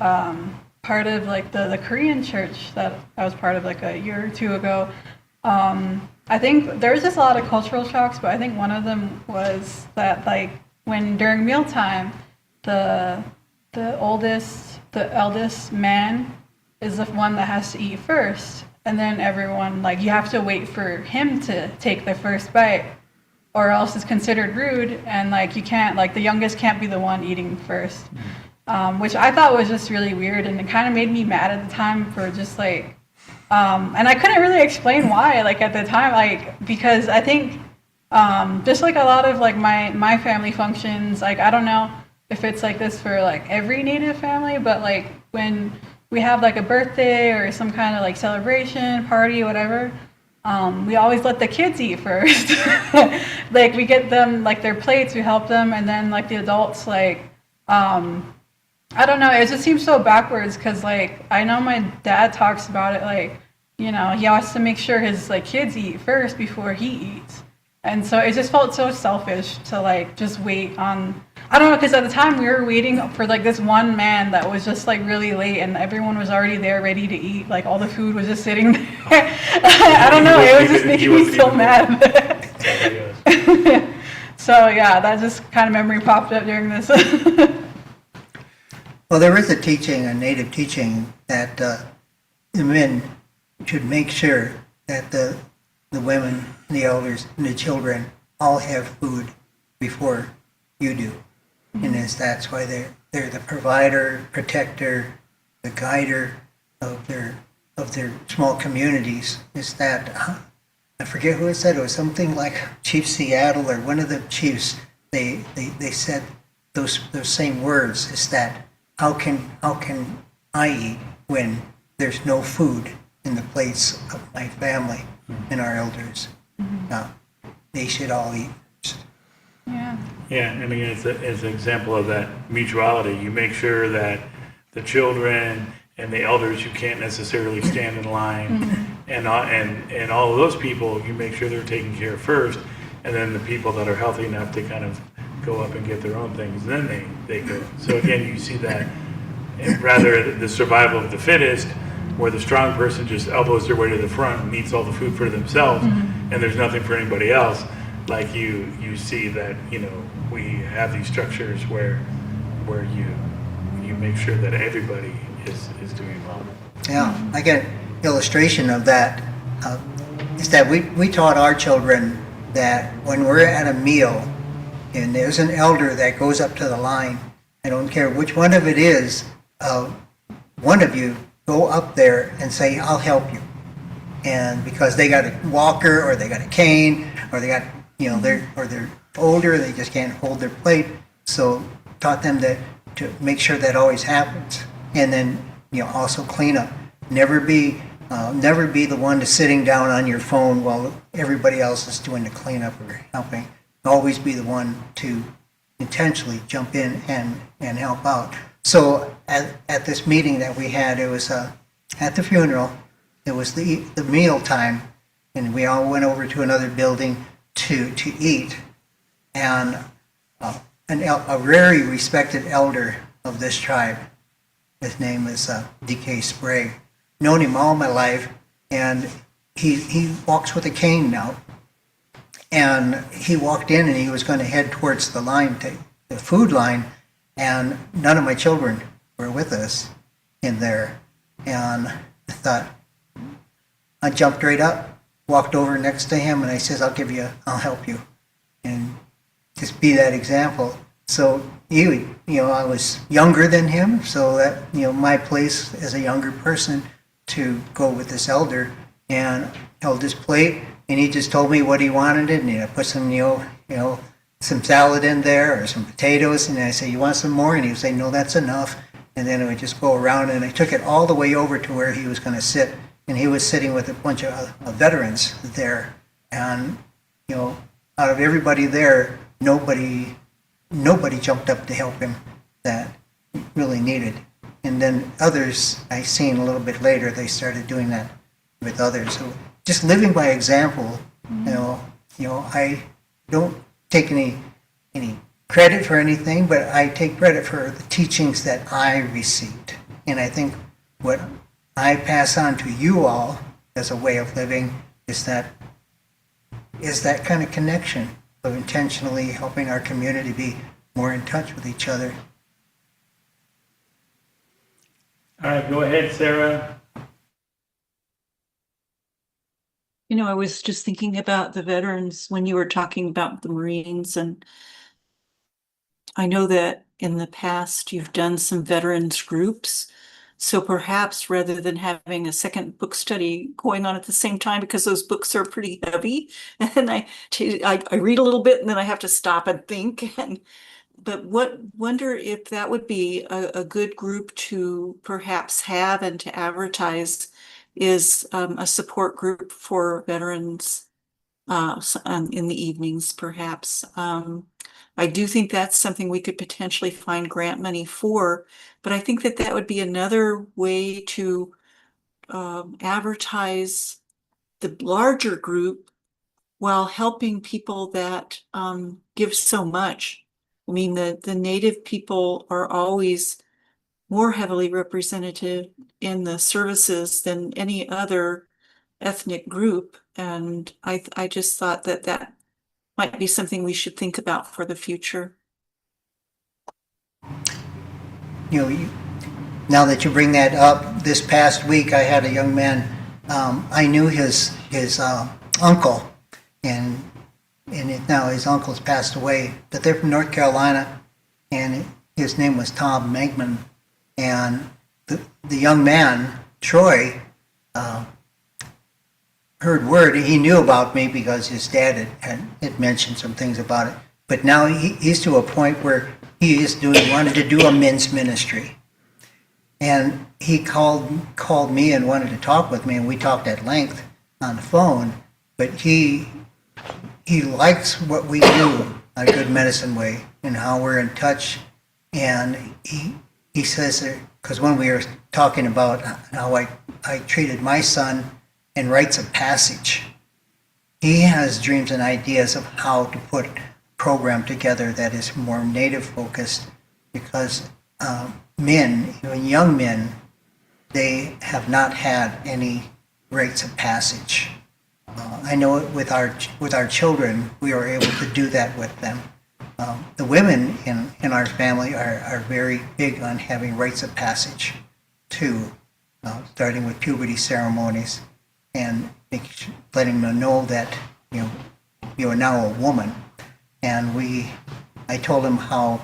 part of like the Korean church that I was part of like a year or two ago. I think there was just a lot of cultural shocks, but I think one of them was that like when during mealtime, the eldest man is the one that has to eat first, and then everyone like you have to wait for him to take the first bite, or else it's considered rude, and like you can't like the youngest can't be the one eating first, which I thought was just really weird, and it kind of made me mad at the time for just like, and I couldn't really explain why like at the time, like because I think just like a lot of like my family functions, like I don't know if it's like this for like every Native family, but like when we have like a birthday or some kind of like celebration, party, whatever, we always let the kids eat first. Like we get them like their plates, we help them, and then like the adults like, I don't know, it just seems so backwards because like I know my dad talks about it like, you know, he has to make sure his like kids eat first before he eats. And so it just felt so selfish to like just wait on, I don't know, because at the time we were waiting for like this one man that was just like really late and everyone was already there ready to eat. Like all the food was just sitting there. I don't know, it was just making me so mad. So yeah, that just kind of memory popped up during this. Well, there is a teaching, a native teaching, that the men should make sure that the women, the elders, and the children all have food before you do. And that's why they're the provider, protector, the guider of their small communities. Is that I forget who it said, it was something like Chief Seattle or one of the chiefs, they said those same words, is that how can I eat when there's no food in the plates of my family and our elders? No, they should all eat first. Yeah. Yeah, and again, it's an example of that mutuality. You make sure that the children and the elders who can't necessarily stand in line, and all of those people, you make sure they're taken care of first, and then the people that are healthy enough to kind of go up and get their own things, then they go. So again, you see that, and rather the survival of the fittest, where the strong person just elbows their way to the front and eats all the food for themselves, and there's nothing for anybody else. Like you see that, you know, we have these structures where you make sure that everybody is doing well. Yeah, I get an illustration of that. Is that we taught our children that when we're at a meal and there's an elder that goes up to the line, I don't care which one of it is, one of you go up there and say, I'll help you. And because they got a walker or they got a cane or they got, you know, they're older, they just can't hold their plate. So taught them to make sure that always happens. And then, you know, also clean up. Never be the one to sitting down on your phone while everybody else is doing the cleanup or helping. Always be the one to intentionally jump in and help out. So at this meeting that we had, it was at the funeral. It was the meal time, and we all went over to another building to eat. And a very respected elder of this tribe, his name is D.K. Sprague. Known him all my life, and he walks with a cane now. And he walked in and he was going to head towards the line, the food line, and none of my children were with us in there. And thought, I jumped right up, walked over next to him, and I says, I'll help you. And just be that example. So I was younger than him, so that, my place as a younger person to go with this elder, and held his plate, and he just told me what he wanted, and I put some, some salad in there or some potatoes, and I say, you want some more? And he would say, no, that's enough. And then it would just go around, and I took it all the way over to where he was going to sit, and he was sitting with a bunch of veterans there, and out of everybody there, nobody jumped up to help him that really needed. And then others I seen a little bit later, they started doing that with others. So just living by example, I don't take any credit for anything, but I take credit for the teachings that I received. And I think what I pass on to you all as a way of living is that kind of connection of intentionally helping our community be more in touch with each other. All right, go ahead, Sarah. I was just thinking about the veterans when you were talking about the Marines, and I know that in the past you've done some veterans groups. So perhaps rather than having a second book study going on at the same time, because those books are pretty heavy, and I read a little bit and then I have to stop and think. But wonder if that would be a good group to perhaps have and to advertise is a support group for veterans in the evenings, perhaps. I do think that's something we could potentially find grant money for, but I think that would be another way to advertise the larger group while helping people that give so much. I mean, the Native people are always more heavily represented in the services than any other ethnic group. And I just thought that might be something we should think about for the future. Now that you bring that up, this past week I had a young man, I knew his uncle, and now his uncle's passed away, but they're from North Carolina, and his name was Tom Megman, and the young man, Troy, heard word. He knew about me because his dad had mentioned some things about it, but now he's to a point where he is wanted to do a men's ministry. And he called me and wanted to talk with me, and we talked at length on the phone, but he likes what we do, a Good Medicine Way, and how we're in touch. And he says, because when we were talking about how I treated my son and rites of passage, he has dreams and ideas of how to put a program together that is more Native focused, because men, young men, they have not had any rites of passage. I know with our children, we are able to do that with them. The women in our family are very big on having rites of passage too, starting with puberty ceremonies and letting them know that you are now a woman. And I told him how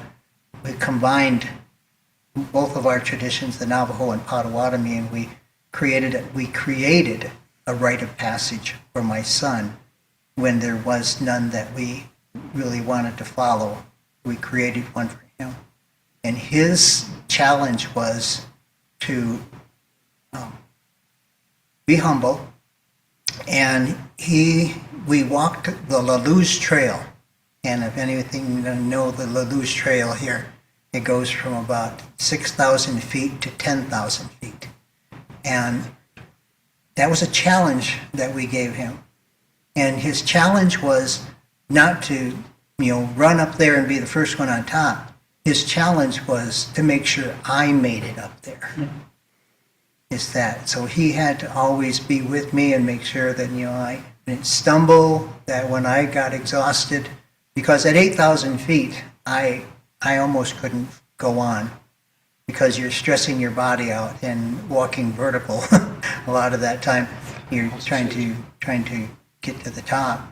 we combined both of our traditions, the Navajo and Potawatomi, and we created a rite of passage for my son when there was none that we really wanted to follow. We created one for him. And his challenge was to be humble. And we walked the La Luz Trail. And if anything, you know the La Luz Trail here, it goes from about 6,000 feet to 10,000 feet. And that was a challenge that we gave him. And his challenge was not to, run up there and be the first one on top. His challenge was to make sure I made it up there. Is that. So he had to always be with me and make sure that, I didn't stumble, that when I got exhausted, because at 8,000 feet, I almost couldn't go on, because you're stressing your body out and walking vertical a lot of that time you're trying to get to the top.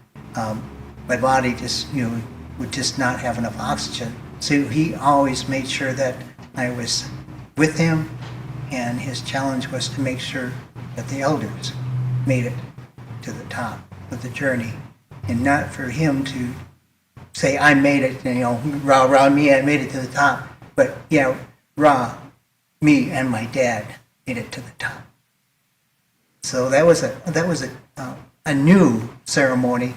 My body just would just not have enough oxygen. So he always made sure that I was with him, and his challenge was to make sure that the elders made it to the top of the journey, and not for him to say I made it, and, rah rah me, I made it to the top, but rah, me and my dad made it to the top. So that was a new ceremony,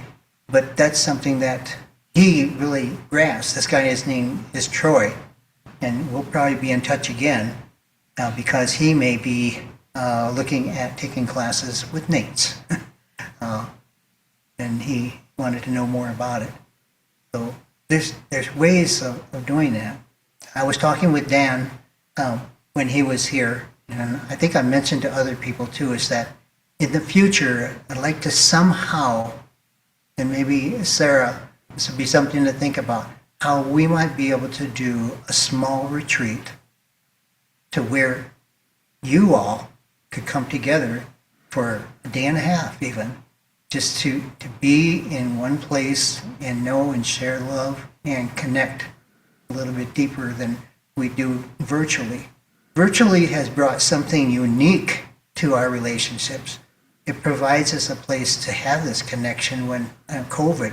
but that's something that he really grasped. This guy, his name is Troy, and we'll probably be in touch again because he may be looking at taking classes with Nate's, and he wanted to know more about it. So there's ways of doing that. I was talking with Dan when he was here, and I think I mentioned to other people too, is that in the future, I'd like to somehow, and maybe Sarah, this would be something to think about, how we might be able to do a small retreat to where you all could come together for a day and a half even, just to be in one place and know and share love and connect a little bit deeper than we do virtually. Virtually has brought something unique to our relationships. It provides us a place to have this connection when COVID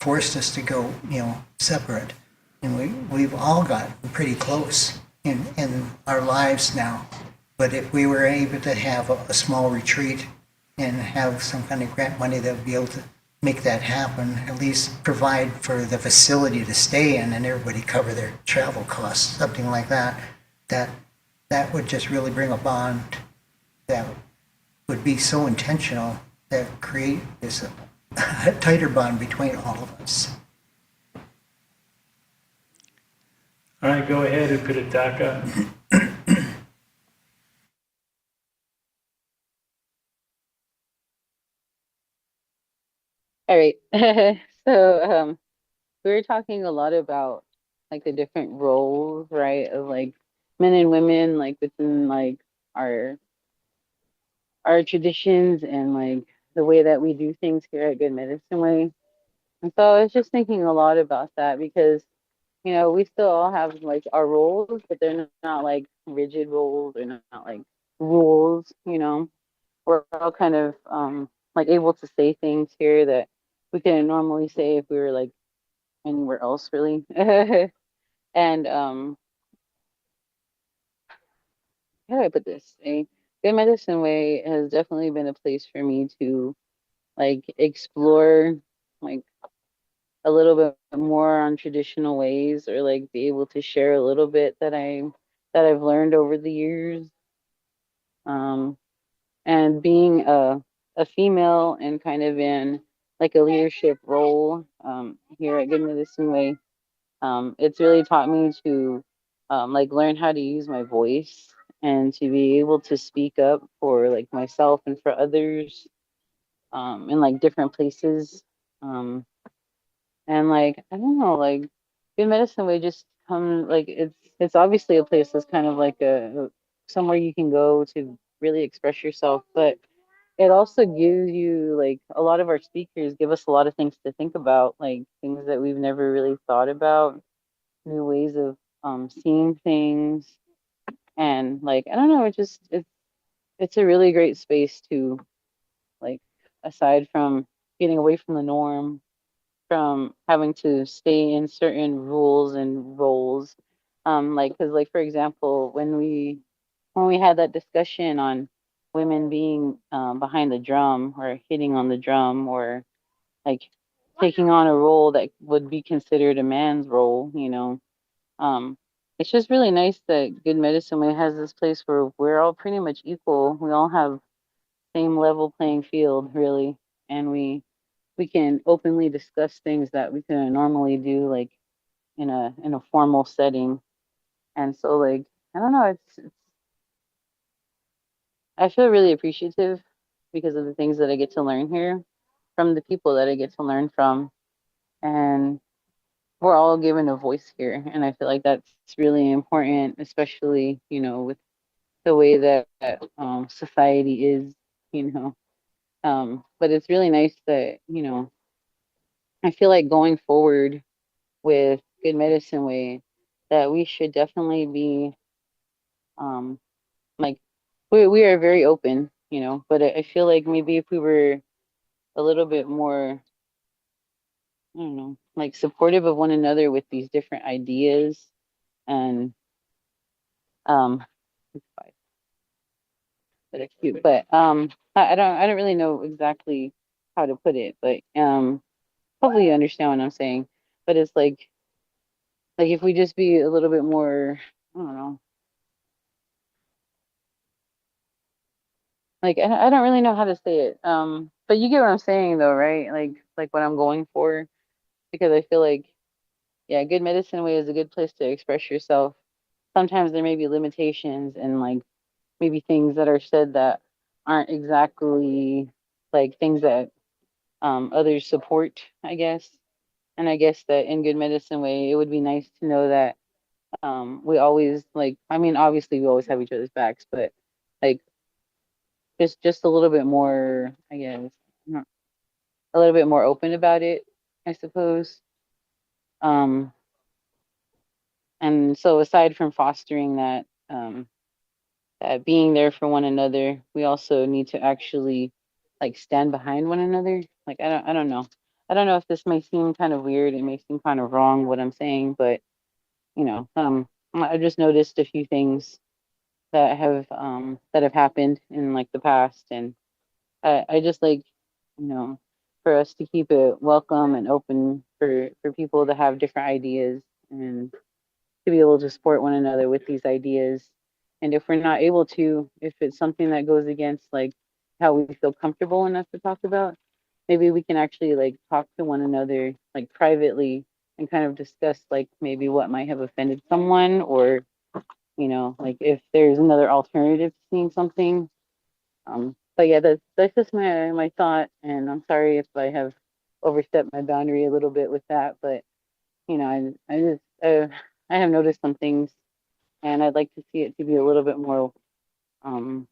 forced us to go, separate. And we've all gotten pretty close in our lives now. But if we were able to have a small retreat and have some kind of grant money that would be able to make that happen, at least provide for the facility to stay in and everybody cover their travel costs, something like that, that would just really bring a bond that would be so intentional that create this tighter bond between all of us. All right, go ahead, Upitaka. All right. So we were talking a lot about like the different roles, right, of like men and women, like within like our our traditions and like the way that we do things here at Good Medicine Way. And so I was just thinking a lot about that because we still all have like our roles, but they're not like rigid roles. They're not like rules. We're all kind of like able to say things here that we couldn't normally say if we were like anywhere else, really. And how do I put this? A Good Medicine Way has definitely been a place for me to like explore like a little bit more on traditional ways or like be able to share a little bit that I've learned over the years. Um, and being a female and kind of in like a leadership role here at Good Medicine Way, it's really taught me to like learn how to use my voice and to be able to speak up for like myself and for others in like different places. Um, and like I don't know, like Good Medicine Way just come like it's obviously a place that's kind of like a somewhere you can go to really express yourself, but it also gives you like a lot of our speakers give us a lot of things to think about, like things that we've never really thought about, new ways of seeing things, and like I don't know, it's a really great space to like aside from getting away from the norm, from having to stay in certain rules and roles, like because like for example when we had that discussion on women being behind the drum or hitting on the drum or like taking on a role that would be considered a man's role. um, it's just really nice that Good Medicine Way has this place where we're all pretty much equal. We all have same level playing field, really, and we can openly discuss things that we couldn't normally do, like in a formal setting. And so, like, I don't know, it's I feel really appreciative because of the things that I get to learn here from the people that I get to learn from, and we're all given a voice here, and I feel like that's really important, especially with the way that society is you know. But it's really nice that, I feel like going forward with Good Medicine Way, that we should definitely be, um, like, we are very open, but I feel like maybe if we were a little bit more, I don't know, like supportive of one another with these different ideas and, um, that are cute, but I don't really know exactly how to put it, but hopefully you understand what I'm saying. But it's like if we just be a little bit more, I don't know, like I don't really know how to say it. But you get what I'm saying though, right? Like what I'm going for, because I feel like, yeah, Good Medicine Way is a good place to express yourself. Sometimes there may be limitations and like maybe things that are said that aren't exactly like things that others support, I guess. And I guess that in Good Medicine Way, it would be nice to know that we always, like, I mean, obviously we always have each other's backs, but like just a little bit more, I guess, not- a little bit more open about it, I suppose. Um, and so aside from fostering that being there for one another, we also need to actually like stand behind one another. Like I don't know. I don't know if this may seem kind of weird, it may seem kind of wrong what I'm saying, but I just noticed a few things that have happened in like the past, and I just like, for us to keep it welcome and open for people to have different ideas and to be able to support one another with these ideas. And if we're not able to, if it's something that goes against like how we feel comfortable enough to talk about, maybe we can actually like talk to one another like privately and kind of discuss like maybe what might have offended someone, or like if there's another alternative to seeing something. But yeah, that's just my thought, and I'm sorry if I have overstepped my boundary a little bit with that, but I just I have noticed some things, and I'd like to see it to be a little bit more um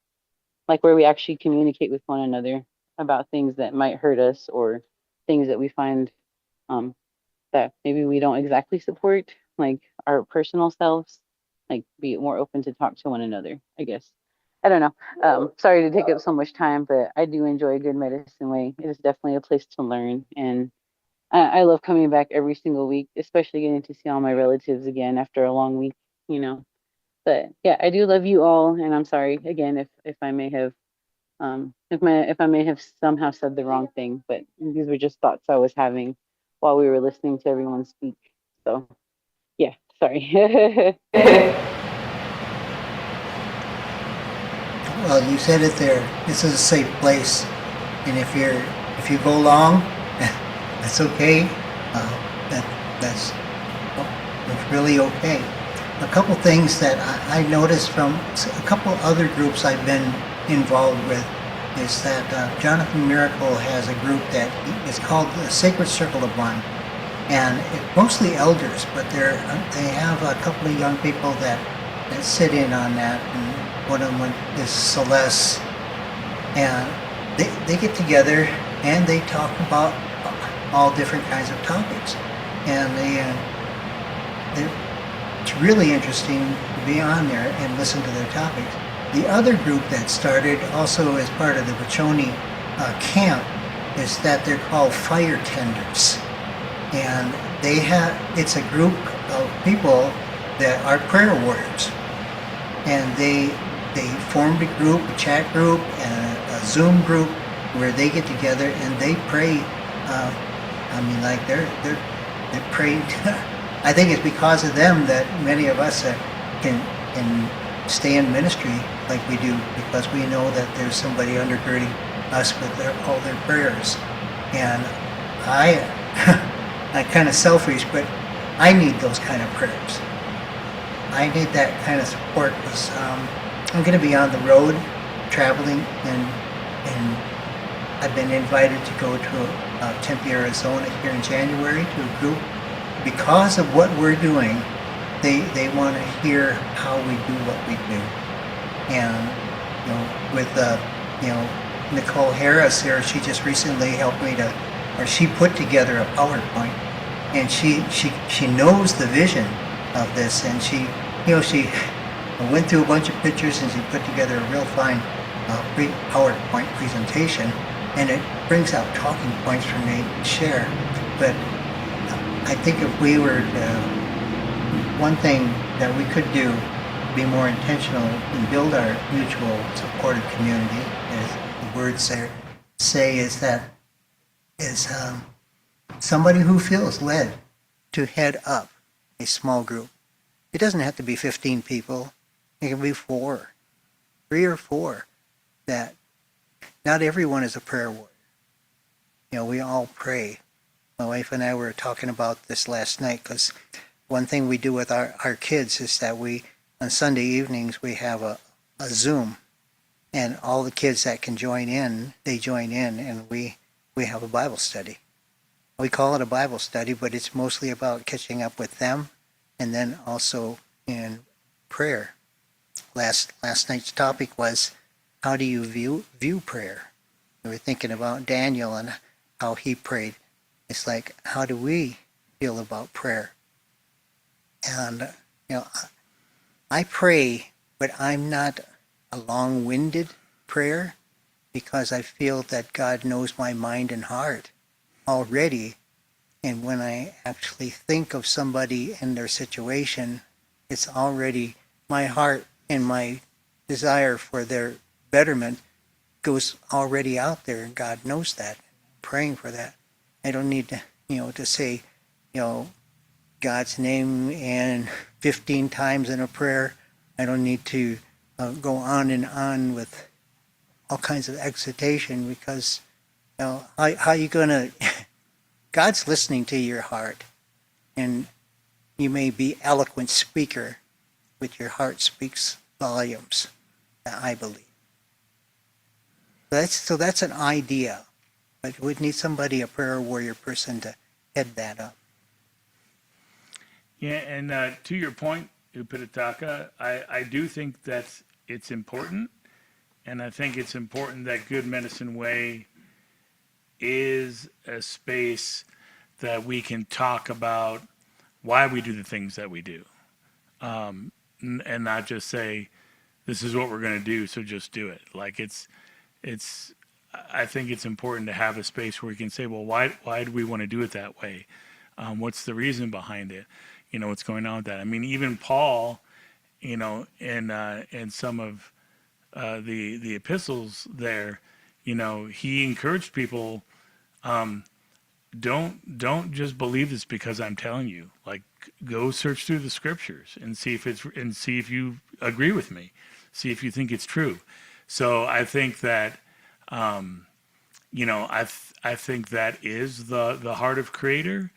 like where we actually communicate with one another about things that might hurt us, or things that we find um that maybe we don't exactly support, like our personal selves, like be more open to talk to one another, I guess. I don't know. Sorry to take up so much time, but I do enjoy Good Medicine Way. It is definitely a place to learn, and I love coming back every single week, especially getting to see all my relatives again after a long week, you know. But yeah, I do love you all, and I'm sorry again if I may have if I may have somehow said the wrong thing, but these were just thoughts I was having while we were listening to everyone speak. So yeah, sorry. Well, you said it there. This is a safe place, and if you go long, that's okay. That's really okay. A couple things that I noticed from a couple other groups I've been involved with is that Jonathan Miracle has a group that is called the Sacred Circle of One, and it's mostly elders, but they have a couple of young people that sit in on that, and one of them is Celeste, and they get together and they talk about all different kinds of topics, and it's really interesting to be on there and listen to their topics. The other group that started also as part of the Wachoni camp is that they're called Fire Tenders, and it's a group of people that are prayer warriors, and they formed a group, a chat group, and a Zoom group where they get together and they pray. I mean, like they're praying. I think it's because of them that many of us can stay in ministry like we do, because we know that there's somebody undergirding us with all their prayers. And I'm kind of selfish, but I need those kind of prayers. I need that kind of support, because I'm going to be on the road traveling, and I've been invited to go to Tempe, Arizona here in January to a group. Because of what we're doing, they want to hear how we do what we do, and with Nicole Harris here, she just recently helped me or she put together a PowerPoint, and she knows the vision of this, and she went through a bunch of pictures, and she put together a real fine PowerPoint presentation, and it brings out talking points for me to share. But I think if we were one thing that we could do, be more intentional and build our mutual supportive community, as the words there say, is somebody who feels led to head up a small group. It doesn't have to be 15 people. It can be 4, 3 or 4. That not everyone is a prayer warrior. We all pray. My wife and I were talking about this last night, because one thing we do with our kids is that on Sunday evenings, we have a Zoom, and all the kids that can join in, they join in, and we have a Bible study. We call it a Bible study, but it's mostly about catching up with them, and then also in prayer. Last night's topic was, how do you view prayer? We were thinking about Daniel and how he prayed. It's like, how do we feel about prayer? And I pray, but I'm not a long-winded prayer, because I feel that God knows my mind and heart already. And when I actually think of somebody and their situation, it's already my heart, and my desire for their betterment goes already out there, and God knows that. I'm praying for that. I don't need to say, God's name and 15 times in a prayer. I don't need to go on and on with all kinds of excitation, because how you gonna? God's listening to your heart, and you may be eloquent speaker, but your heart speaks volumes. I believe. That's an idea, but we'd need somebody, a prayer warrior person, to head that up. Yeah, and to your point, Upitaka, I do think that it's important, and I think it's important that Good Medicine Way is a space that we can talk about why we do the things that we do, and not just say, this is what we're going to do, so just do it. Like I think it's important to have a space where we can say, well, why do we want to do it that way? What's the reason behind it? What's going on with that? I mean, even Paul, in some of the epistles there, he encouraged people, don't just believe this because I'm telling you. Like, go search through the scriptures and see if you agree with me. See if you think it's true. So I think that, I think that is the heart of Creator.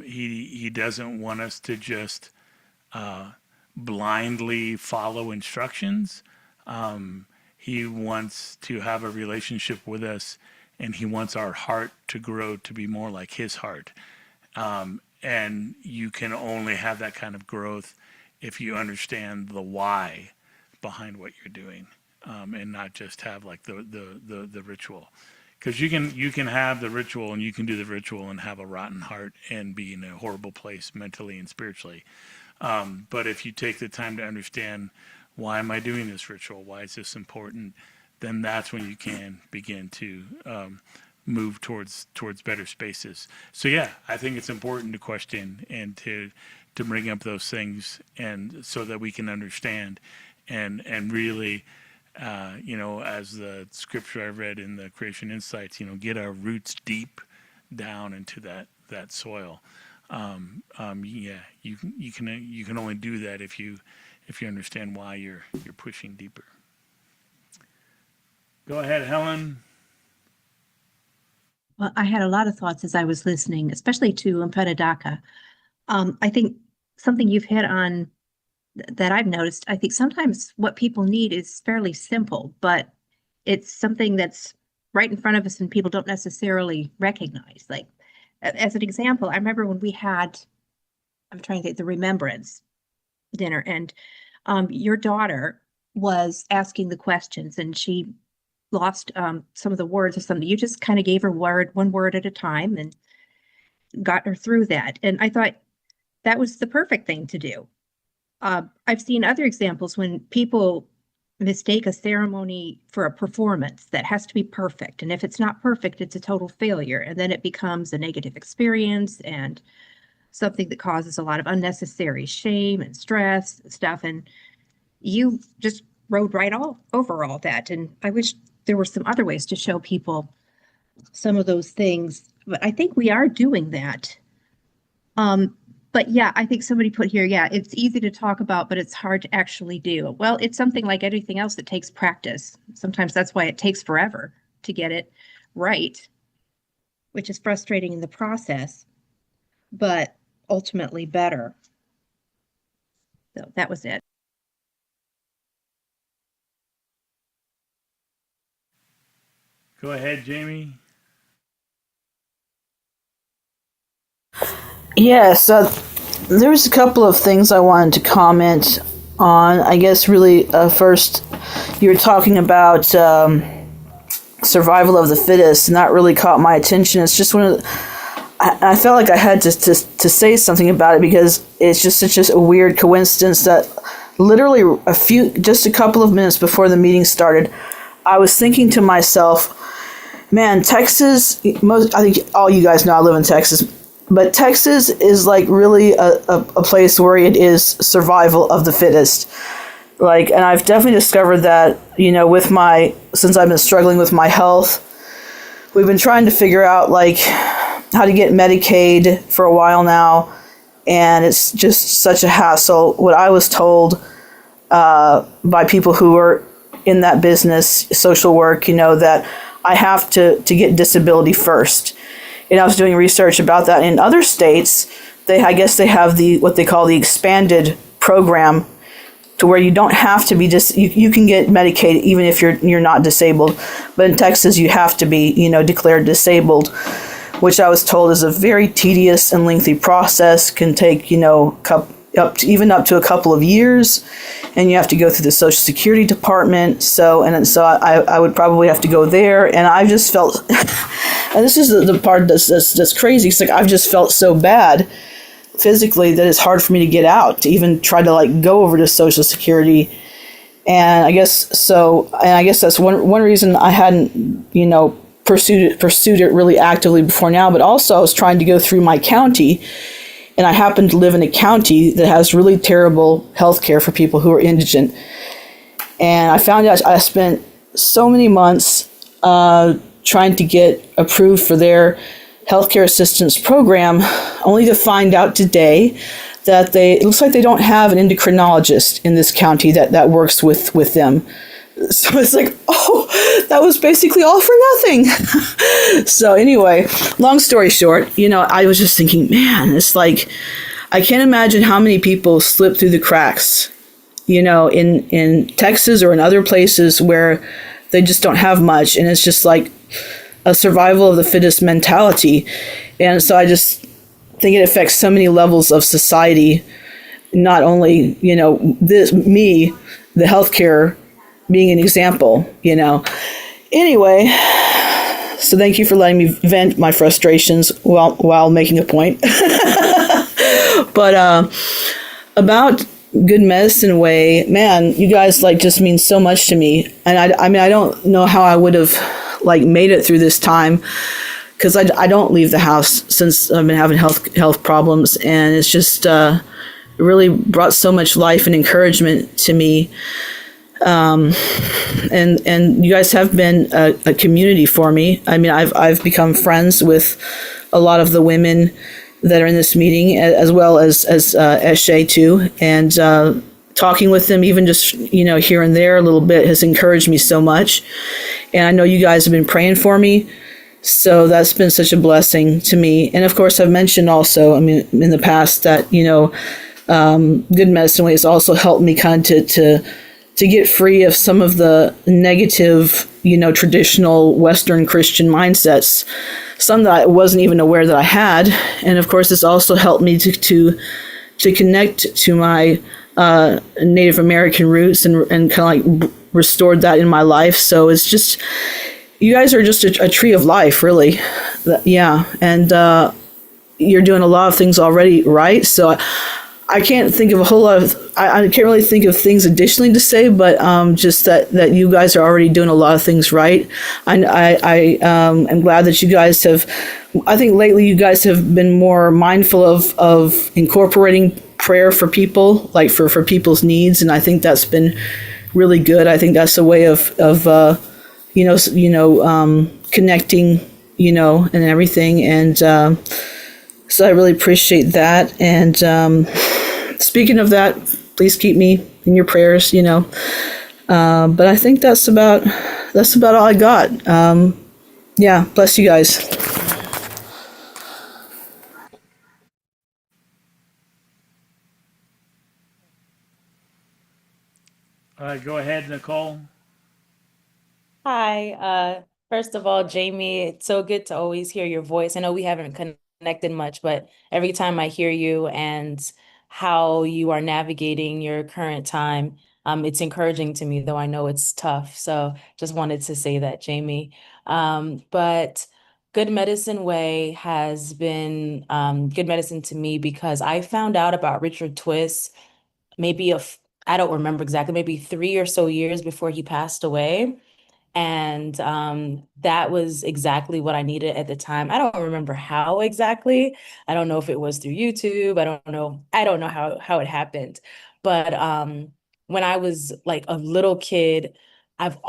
He doesn't want us to just blindly follow instructions. He wants to have a relationship with us, and he wants our heart to grow to be more like his heart. And you can only have that kind of growth if you understand the why behind what you're doing, and not just have like the ritual. Because you can have the ritual, and you can do the ritual and have a rotten heart and be in a horrible place mentally and spiritually. But if you take the time to understand, why am I doing this ritual? Why is this important? Then that's when you can begin to move towards better spaces. So yeah, I think it's important to question and to bring up those things, and so that we can understand and really, as the scripture I read in the Creation Insights, get our roots deep down into that soil. Yeah, you can only do that if you understand why you're pushing deeper. Go ahead, Helen. Well, I had a lot of thoughts as I was listening, especially to Mpadadaka. I think something you've hit on that I've noticed, I think sometimes what people need is fairly simple, but it's something that's right in front of us and people don't necessarily recognize. Like, as an example, I remember when we had, I'm trying to think, the Remembrance dinner, and your daughter was asking the questions, and she lost some of the words or something. You just kind of gave her one word at a time and got her through that. And I thought that was the perfect thing to do. I've seen other examples when people mistake a ceremony for a performance that has to be perfect. And if it's not perfect, it's a total failure. And then it becomes a negative experience and something that causes a lot of unnecessary shame and stress and stuff. And you just rode right all over all that. And I wish there were some other ways to show people some of those things, but I think we are doing that. But yeah, I think somebody put here, yeah, it's easy to talk about, but it's hard to actually do. Well, it's something like anything else that takes practice. Sometimes that's why it takes forever to get it right, which is frustrating in the process, but ultimately better. So that was it. Go ahead, Jamie. Yes, there was a couple of things I wanted to comment on. I guess really first, you were talking about survival of the fittest, and that really caught my attention. It's just one of the, I felt like I had to say something about it because it's just such a weird coincidence that literally just a couple of minutes before the meeting started, I was thinking to myself, man, Texas, I think all you guys know I live in Texas, but Texas is like really a place where it is survival of the fittest. Like, and I've definitely discovered that, since I've been struggling with my health, we've been trying to figure out like how to get Medicaid for a while now. And it's just such a hassle. What I was told by people who are in that business, social work, that I have to get disability first. And I was doing research about that in other states. I guess they have what they call the expanded program, to where you don't have to be you can get Medicaid even if you're not disabled. But in Texas, you have to be declared disabled, which I was told is a very tedious and lengthy process. Can take up to a couple of years, and you have to go through the Social Security Department. So I would probably have to go there, and I just felt, and this is the part that's crazy. It's like I've just felt so bad physically that it's hard for me to get out to even try to like go over to Social Security. And I guess that's one reason I hadn't pursued it really actively before now. But also I was trying to go through my county. And I happen to live in a county that has really terrible health care for people who are indigent. And I found out I spent so many months trying to get approved for their healthcare assistance program, only to find out today that it looks like they don't have an endocrinologist in this county that works with them. So it's like, oh, that was basically all for nothing. So anyway, long story short, I was just thinking, man, it's like, I can't imagine how many people slip through the cracks, in Texas or in other places where they just don't have much. And it's just like a survival of the fittest mentality. And so I just think it affects so many levels of society, not only, the healthcare being an example, Anyway, so thank you for letting me vent my frustrations while making a point. But about Good Medicine Way, man, you guys just mean so much to me. And I don't know how I would have made it through this time, because I don't leave the house since I've been having health problems, and it's just really brought so much life and encouragement to me. And you guys have been a community for me. I mean, I've become friends with a lot of the women that are in this meeting, as well as Eshe too. And talking with them, even just here and there a little bit, has encouraged me so much. And I know you guys have been praying for me, so that's been such a blessing to me. And of course, I've mentioned also, in the past that Good Medicine Way has also helped me kind of to get free of some of the negative, traditional Western Christian mindsets, some that I wasn't even aware that I had. And of course, it's also helped me to connect to my Native American roots and kind of like restored that in my life. So it's just, you guys are just a tree of life, really. Yeah. And you're doing a lot of things already right. So I can't think of a whole lot of, I can't really think of things additionally to say, but just that you guys are already doing a lot of things right. I am glad that you guys have, I think lately you guys have been more mindful of incorporating prayer for people, like for people's needs. And I think that's been really good. I think that's a way of connecting, and everything. And so I really appreciate that. And speaking of that, please keep me in your prayers, But I think that's about all I got. Yeah, bless you guys. Go ahead, Nicole. Hi. First of all, Jamie, it's so good to always hear your voice. I know we haven't connected much, but every time I hear you and how you are navigating your current time, it's encouraging to me, though I know it's tough. So just wanted to say that, Jamie. But Good Medicine Way has been good medicine to me because I found out about Richard Twist maybe I don't remember exactly, maybe 3 or so years before he passed away. And that was exactly what I needed at the time. I don't remember how exactly. I don't know if it was through YouTube. I don't know. I don't know how it happened. But when I was like a little kid, I've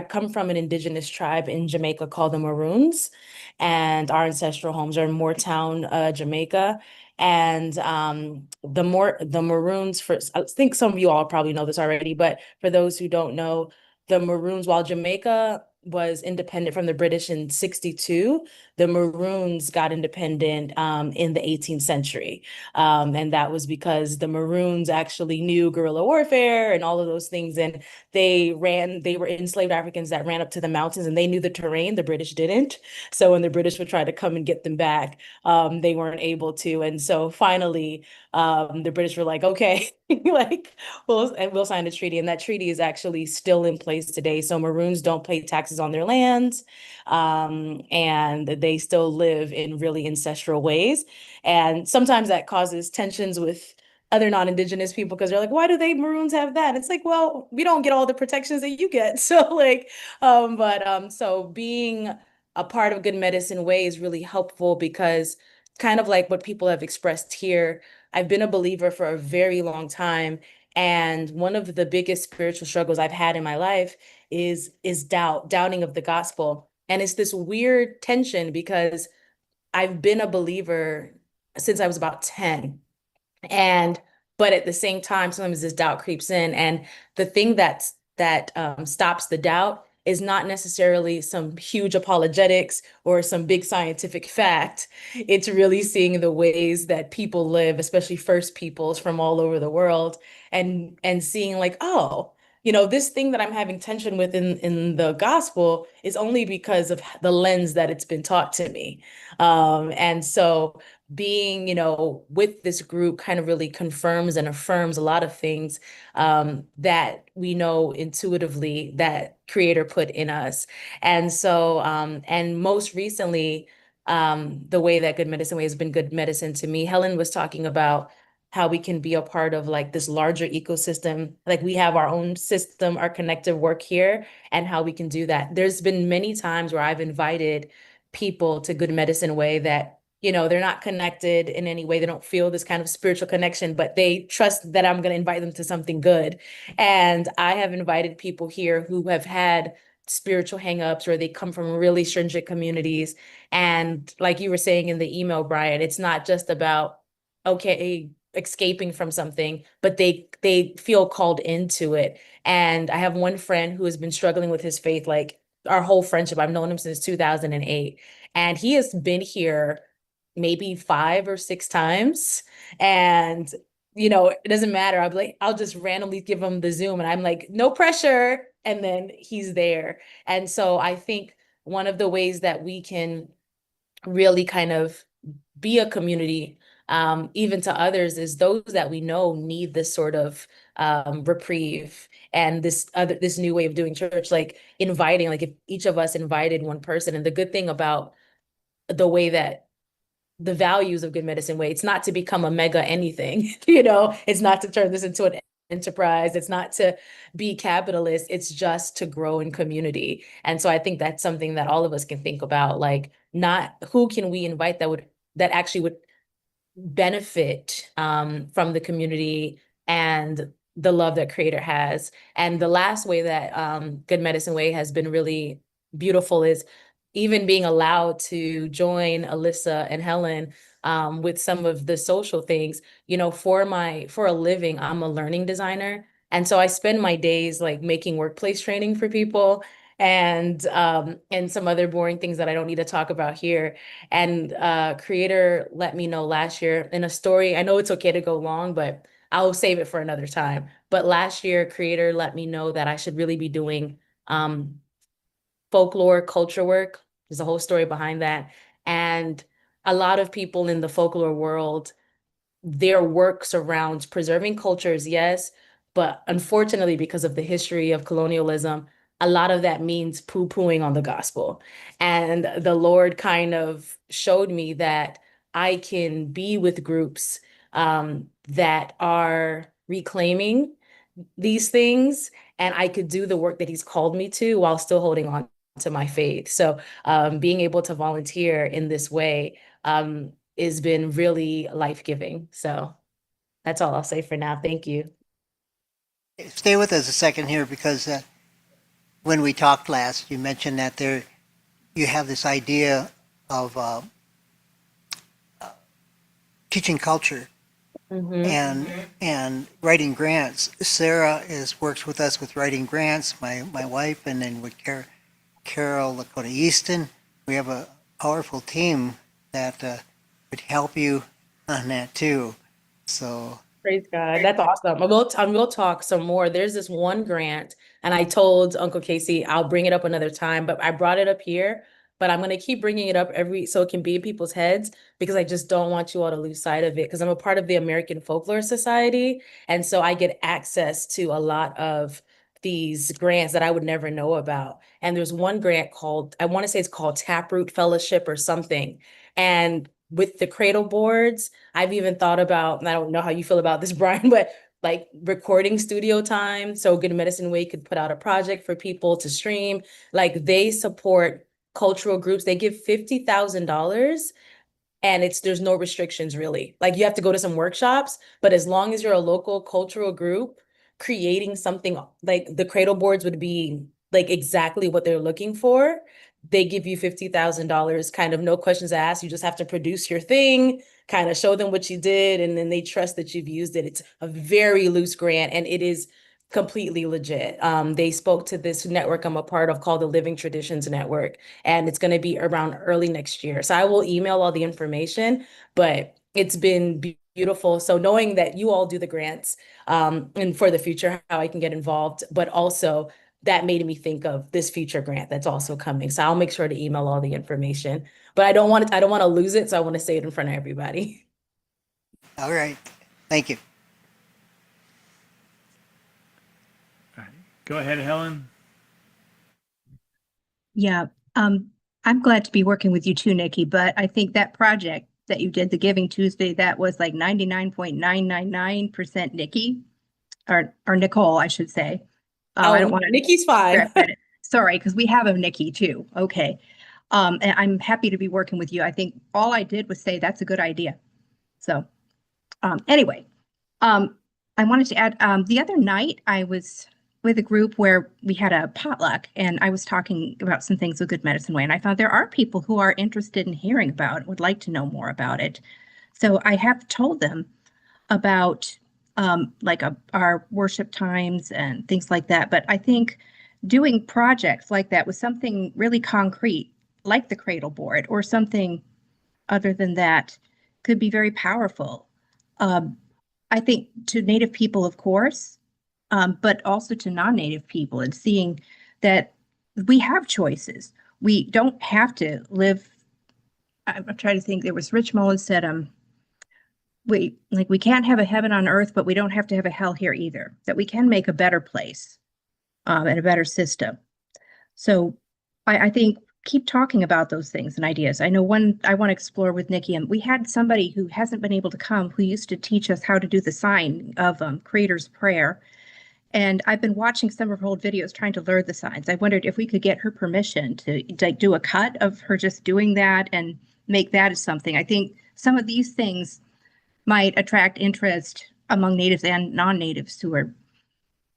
come from an indigenous tribe in Jamaica called the Maroons, and our ancestral homes are in Moortown, Jamaica. And the Maroons, for I think some of you all probably know this already, but for those who don't know, the Maroons, while Jamaica was independent from the British in 62, the Maroons got independent in the 18th century. And that was because the Maroons actually knew guerrilla warfare and all of those things. And they were enslaved Africans that ran up to the mountains and they knew the terrain, the British didn't. So when the British would try to come and get them back, they weren't able to. And so finally, the British were like, okay, like, we'll sign a treaty. And that treaty is actually still in place today. So Maroons don't pay taxes on their lands, and they still live in really ancestral ways. And sometimes that causes tensions with other non-indigenous people because they're like, why do they Maroons have that? It's like, well, we don't get all the protections that you get. So like, so being a part of Good Medicine Way is really helpful because kind of like what people have expressed here, I've been a believer for a very long time. And one of the biggest spiritual struggles I've had in my life is doubting of the gospel. And it's this weird tension because I've been a believer since I was about 10. And but at the same time, sometimes this doubt creeps in. And the thing that stops the doubt is not necessarily some huge apologetics or some big scientific fact. It's really seeing the ways that people live, especially First Peoples from all over the world, and seeing like, oh, this thing that I'm having tension with in the gospel is only because of the lens that it's been taught to me. And so being, with this group kind of really confirms and affirms a lot of things that we know intuitively that Creator put in us. And so, and most recently, the way that Good Medicine Way has been good medicine to me, Helen was talking about how we can be a part of like this larger ecosystem. Like we have our own system, our connective work here, and how we can do that. There's been many times where I've invited people to Good Medicine Way that they're not connected in any way. They don't feel this kind of spiritual connection, but they trust that I'm going to invite them to something good. And I have invited people here who have had spiritual hangups or they come from really stringent communities. And like you were saying in the email, Brian, it's not just about, okay, escaping from something, but they feel called into it. And I have one friend who has been struggling with his faith, like our whole friendship. I've known him since 2008. And he has been here maybe 5 or 6 times. And, it doesn't matter. I'll just randomly give him the Zoom and I'm like, no pressure. And then he's there. And so I think one of the ways that we can really kind of be a community even to others, is those that we know need this sort of reprieve and this new way of doing church, like inviting, like if each of us invited one person. And the good thing about the way that the values of Good Medicine Way, it's not to become a mega anything, it's not to turn this into an enterprise, it's not to be capitalist, it's just to grow in community. And so I think that's something that all of us can think about, like, not who can we invite that actually would benefit from the community and the love that Creator has. And the last way that Good Medicine Way has been really beautiful is even being allowed to join Alyssa and Helen with some of the social things. For a living, I'm a learning designer. And so I spend my days like making workplace training for people and some other boring things that I don't need to talk about here. And Creator let me know last year in a story. I know it's okay to go long, but I'll save it for another time. But last year, Creator let me know that I should really be doing folklore culture work. There's a whole story behind that. And a lot of people in the folklore world, their work surrounds preserving cultures, yes, but unfortunately, because of the history of colonialism, a lot of that means poo-pooing on the gospel. And the Lord kind of showed me that I can be with groups that are reclaiming these things, and I could do the work that He's called me to while still holding on to my faith. So being able to volunteer in this way has been really life-giving. So that's all I'll say for now. Thank you. Stay with us a second here, because when we talked last, you mentioned that you have this idea of teaching culture and writing grants. Sarah works with us with writing grants, my wife, and then with Carol Lakota Easton. We have a powerful team that would help you on that too. So Praise God. That's awesome. We'll talk some more. There's this one grant, and I told Uncle Casey I'll bring it up another time, but I brought it up here. But I'm going to keep bringing it up so it can be in people's heads, because I just don't want you all to lose sight of it, because I'm a part of the American Folklore Society. And so I get access to a lot of these grants that I would never know about. And there's one grant called, I want to say it's called Taproot Fellowship or something. And with the cradle boards, I've even thought about, and I don't know how you feel about this, Brian, but like recording studio time. So Good Medicine Way could put out a project for people to stream. Like, they support cultural groups. They give $50,000, and there's no restrictions really. Like, you have to go to some workshops, but as long as you're a local cultural group creating something, like the cradle boards would be like exactly what they're looking for. They give you $50,000, kind of no questions asked. You just have to produce your thing, kind of show them what you did, and then they trust that you've used it. It's a very loose grant, and it is completely legit. They spoke to this network I'm a part of called the Living Traditions Network, and it's going to be around early next year. So I will email all the information, but it's been beautiful. So knowing that you all do the grants, and for the future, how I can get involved, but also that made me think of this future grant that's also coming. So I'll make sure to email all the information, but I don't want to lose it. So I want to say it in front of everybody. all right, thank you. Go ahead, Helen. Yeah, I'm glad to be working with you too, Nikki, but I think that project that you did, the Giving Tuesday, that was like 99.999% Nikki, or Nicole, I should say. I don't want to Nikki's fine. Sorry, because we have a Nikki too. Okay. And I'm happy to be working with you. I think all I did was say that's a good idea. So anyway, I wanted to add, the other night I was with a group where we had a potluck, and I was talking about some things with Good Medicine Way, and I found there are people who are interested in hearing about it, would like to know more about it. So I have told them about our worship times and things like that. But I think doing projects like that with something really concrete, like the cradle board or something other than that, could be very powerful. I think to Native people, of course, but also to non-Native people, and seeing that we have choices. We don't have to live. I'm trying to think. There was Rich Mullins said, we can't have a heaven on earth, but we don't have to have a hell here either, that we can make a better place, and a better system. So I think keep talking about those things and ideas. I know one I want to explore with Nikki, and we had somebody who hasn't been able to come who used to teach us how to do the sign of Creator's Prayer. And I've been watching some of her old videos trying to learn the signs. I wondered if we could get her permission to like do a cut of her just doing that and make that as something. I think some of these things might attract interest among natives and non-natives who are,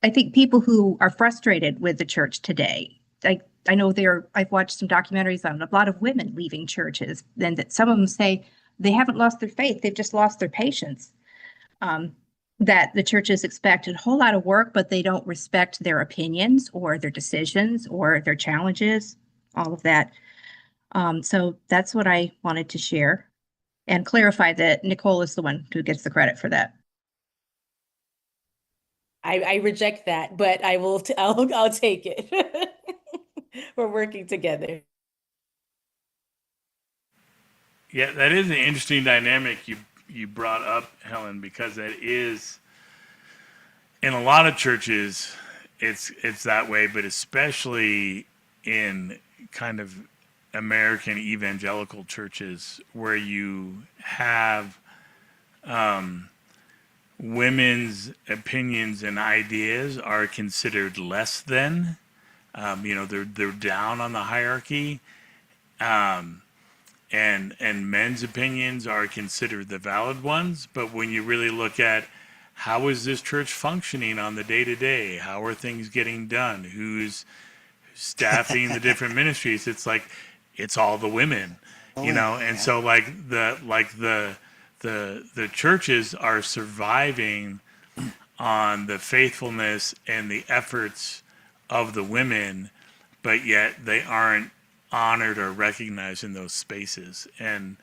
I think, people who are frustrated with the church today. I know I've watched some documentaries on a lot of women leaving churches, and that some of them say they haven't lost their faith, they've just lost their patience. That the churches expect a whole lot of work, but they don't respect their opinions or their decisions or their challenges, all of that. So that's what I wanted to share and clarify that Nicole is the one who gets the credit for that. I reject that, but I'll take it. We're working together. Yeah, that is an interesting dynamic you brought up, Helen, because that is in a lot of churches it's that way, but especially in kind of American evangelical churches where you have women's opinions and ideas are considered less than. They're down on the hierarchy, and men's opinions are considered the valid ones. But when you really look at how is this church functioning on the day to day, how are things getting done, who's staffing the different ministries, it's like it's all the women, and so the churches are surviving on the faithfulness and the efforts of the women, but yet they aren't honored or recognized in those spaces. And,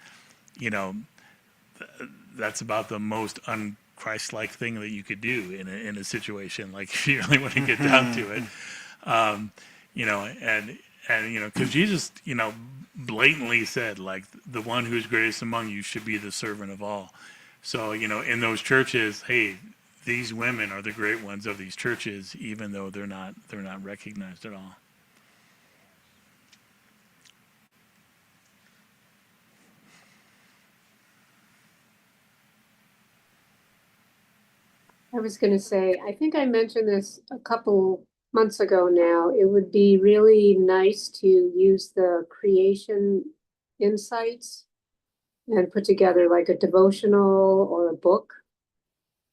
that's about the most un-Christ-like thing that you could do in a situation, like if you really want to get down to it. Because Jesus, blatantly said, like, the one who is greatest among you should be the servant of all. So, in those churches, hey, these women are the great ones of these churches, even though they're not recognized at all. I was going to say, I think I mentioned this a couple months ago now. It would be really nice to use the creation insights and put together like a devotional or a book.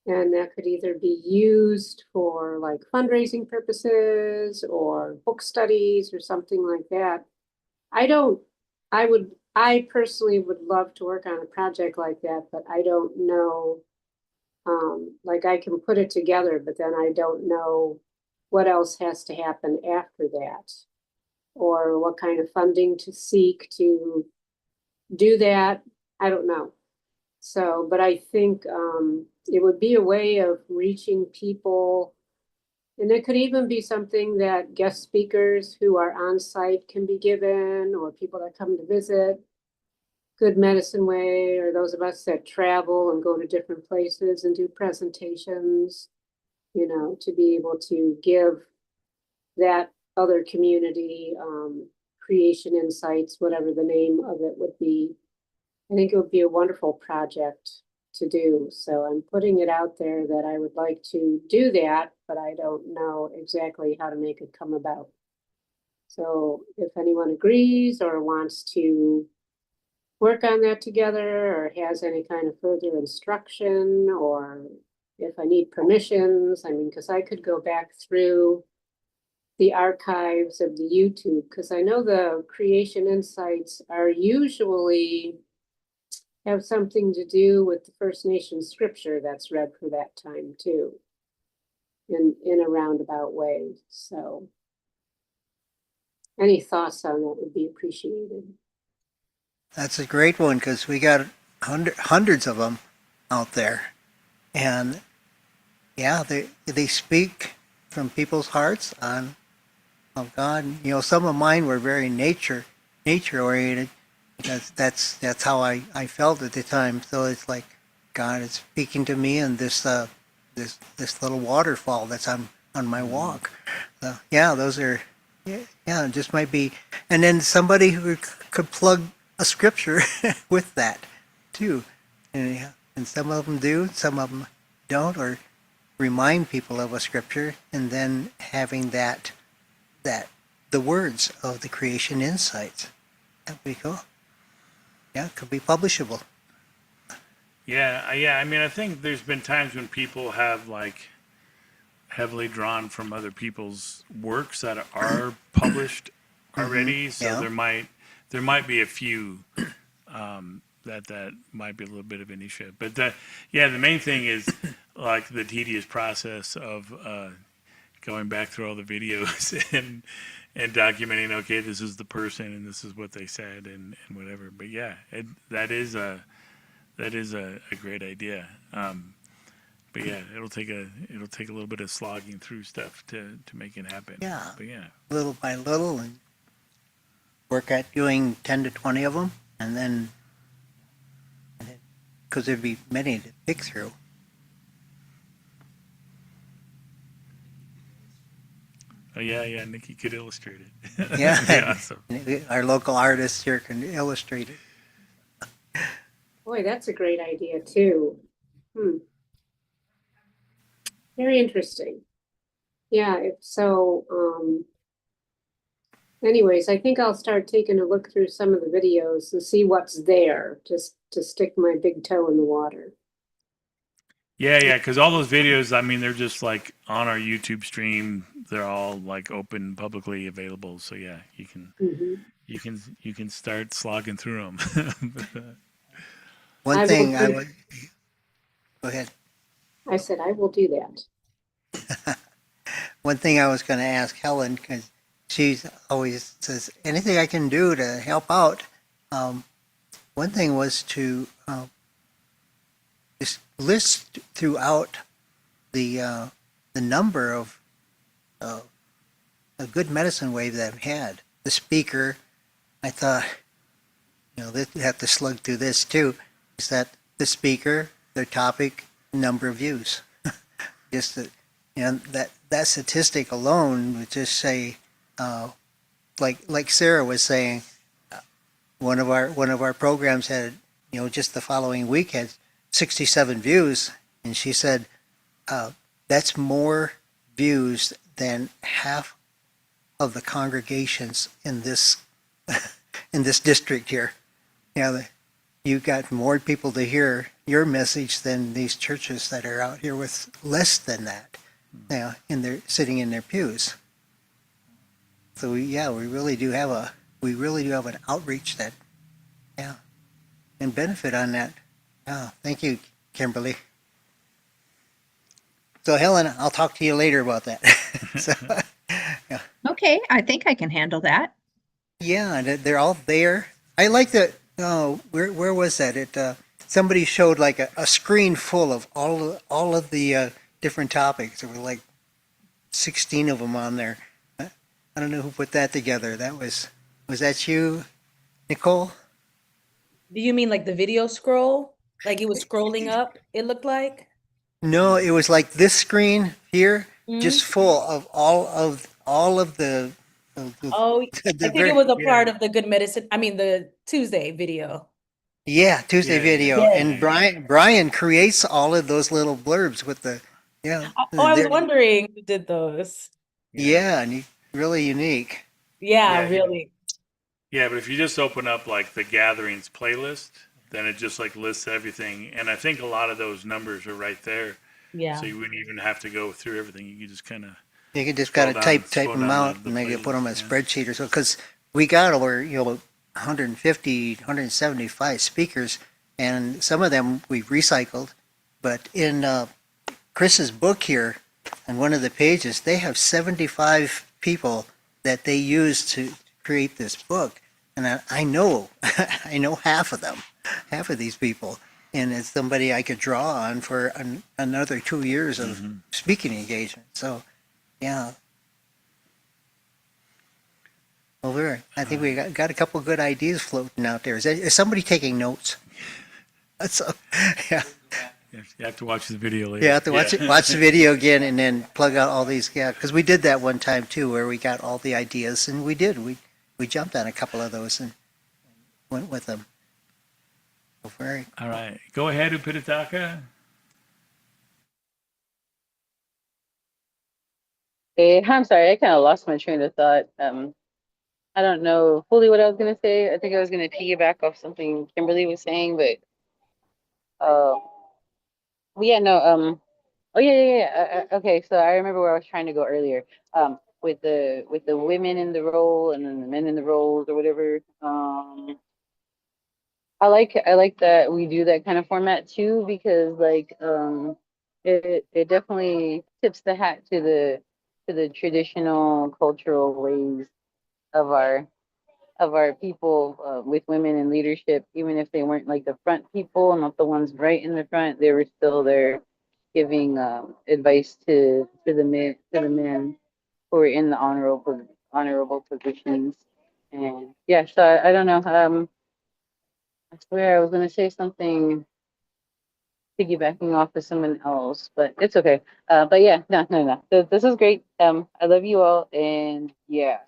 And that could either be used for like fundraising purposes or book studies or something like that. I personally would love to work on a project like that, but I don't know. Like I can put it together, but then I don't know what else has to happen after that, or what kind of funding to seek to do that. I don't know. So, but I think it would be a way of reaching people, and it could even be something that guest speakers who are on site can be given, or people that come to visit. Good Medicine Way, or those of us that travel and go to different places and do presentations, to be able to give that other community creation insights, whatever the name of it would be. I think it would be a wonderful project to do. So I'm putting it out there that I would like to do that, but I don't know exactly how to make it come about. So if anyone agrees or wants to work on that together or has any kind of further instruction, or if I need permissions, because I could go back through the archives of the YouTube, because I know the creation insights are usually have something to do with the First Nation scripture that's read for that time too, in a roundabout way. So any thoughts on that would be appreciated. That's a great one because we got hundreds of them out there, and yeah, they speak from people's hearts on of God. Some of mine were very nature oriented because that's how I felt at the time. So it's like God is speaking to me in this little waterfall that's on my walk. Yeah, those are, yeah, it just might be, and then somebody who could plug a scripture with that too, and yeah, and some of them do, some of them don't, or remind people of a scripture, and then having that the words of the creation insights. That'd be cool. Yeah, it could be publishable. Yeah. I mean, I think there's been times when people have like heavily drawn from other people's works that are published already. So Yeah. there might be a few that might be a little bit of an issue. But the main thing is like the tedious process of going back through all the videos and documenting. Okay, this is the person and this is what they said and whatever. But yeah, that is a great idea. But yeah, it'll take a little bit of slogging through stuff to make it happen. Yeah. But yeah. Little by little, and work at doing 10 to 20 of them, and then because there'd be many to pick through. Oh yeah, Nikki could illustrate it. Yeah. That'd be awesome. Our local artists here can illustrate it. Boy, that's a great idea too. Very interesting. Yeah, if so, anyways, I think I'll start taking a look through some of the videos and see what's there, just to stick my big toe in the water. Yeah, because all those videos, I mean, they're just like on our YouTube stream. They're all like open, publicly available. So yeah, you can start slogging through them. One thing I would go ahead. I said I will do that. One thing I was going to ask Helen, because she always says anything I can do to help out. One thing was to just list throughout the number of a good medicine wave that I've had. The speaker, I thought, they have to slug through this too. Is that the speaker, their topic, number of views? Just that statistic alone would just say, like Sarah was saying, one of our programs had, just the following week had 67 views, and she said that's more views than half of the congregations in this in this district here. You got more people to hear your message than these churches that are out here with less than that, sitting in their pews. So we really do have an outreach that, and benefit on that. Yeah, thank you, Kimberly. So Helen, I'll talk to you later about that. So, Okay, I think I can handle that. yeah, they're all there. I like that. Oh, where was that? Somebody showed like a screen full of all of the different topics. There were like 16 of them on there. I don't know who put that together. Was that you, Nicole? Do you mean like the video scroll? Like it was scrolling up, it looked like? No, it was like this screen here, Mhm. just full of all of the. Oh, the I think very- it was a part of the Good Medicine, the Tuesday video. Yeah, Tuesday Yeah. video, Yeah. and Brian creates all of those little blurbs with the Oh, I was wondering who did those. Yeah, and really unique. Yeah, Yeah, really. Yeah, but if you just open up like the gatherings playlist, then it just like lists everything. And I think a lot of those numbers are right there. Yeah. So you wouldn't even have to go through everything. You could just kind of. You can just Scroll gotta down- type scroll them down out the and maybe put them in a playlist, yeah. spreadsheet or so. Because we got over 150, 175 speakers, and some of them we've recycled. But in Chris's book here, on one of the pages, they have 75 people that they use to create this book, and I know I know half of them, half of these people, and it's somebody I could draw on for another 2 years of speaking engagement. So, yeah. Well, I think we got a couple good ideas floating out there. Is somebody taking notes? That's yeah. You have to watch the video later. Yeah, I have to watch the video again and then plug out all these. Yeah, because we did that one time too, where we got all the ideas, and we jumped on a couple of those and went with them. So very. All right. Go ahead, Upitaka. I'm sorry, I kind of lost my train of thought. I don't know fully what I was gonna say. I think I was gonna piggyback off something Kimberly was saying, but uh, yeah, no, oh yeah. Okay, so I remember where I was trying to go earlier. With the women in the role and then the men in the roles or whatever. I like that we do that kind of format too, because like it definitely tips the hat to the traditional cultural ways of our people, with women in leadership. Even if they weren't like the front people, not the ones right in the front, they were still there giving advice to the men who were in the honorable positions. And yeah, so I don't know. I swear I was gonna say something piggybacking off of someone else, but it's okay. But yeah, no. This is great. I love you all, and yeah.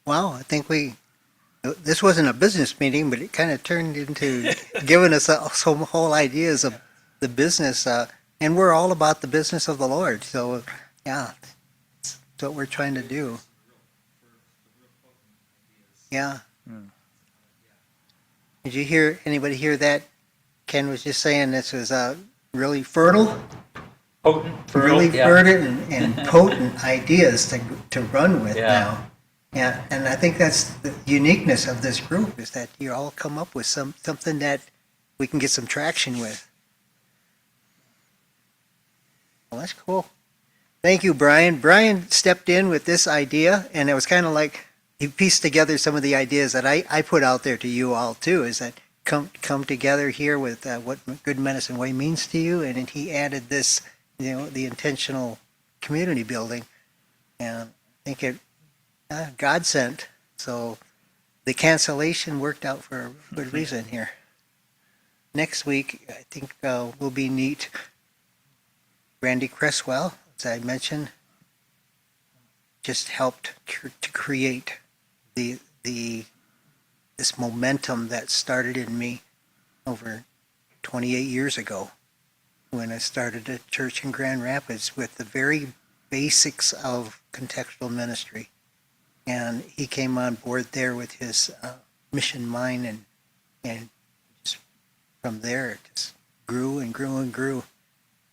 Wow, I think this wasn't a business meeting, but it kind of turned into giving us some whole ideas of the business, and we're all about the business of the Lord. So, yeah, that's what we're trying to do. Yeah. Did you hear anybody hear that? Ken was just saying this was really fertile, really fertile and potent ideas to run with now. Yeah, and I think that's the uniqueness of this group is that you all come up with something that we can get some traction with. Well, that's cool. Thank you, Brian. Brian stepped in with this idea, and it was kind of like he pieced together some of the ideas that I put out there to you all too. Is that come together here with what Good Medicine Way means to you, and then he added this, the intentional community building, and I think it. God sent. So the cancellation worked out for a good reason here. Next week, I think will be neat. Randy Cresswell, as I mentioned, just helped to create this momentum that started in me over 28 years ago when I started a church in Grand Rapids with the very basics of contextual ministry. And he came on board there with his mission mind, and just from there it just grew and grew and grew.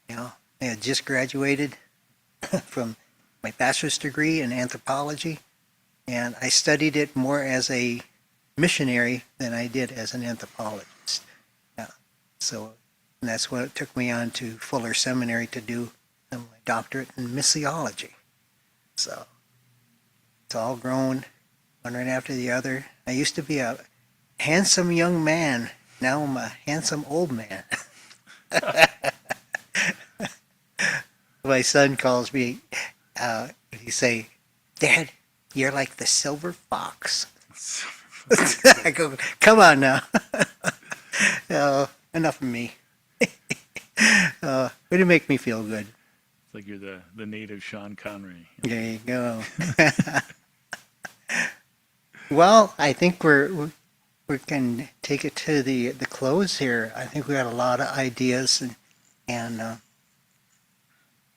I had just graduated from my bachelor's degree in anthropology, and I studied it more as a missionary than I did as an anthropologist. So and that's what it took me on to Fuller Seminary to do my doctorate in missiology. So it's all grown, one right after the other. I used to be a handsome young man. Now I'm a handsome old man. My son calls me, he say, "Dad, you're like the silver fox." I go, "Come on now." Enough of me. It'll make me feel good. It's like you're the native Sean Connery. There you go. Well, I think we can take it to the close here. I think we got a lot of ideas and a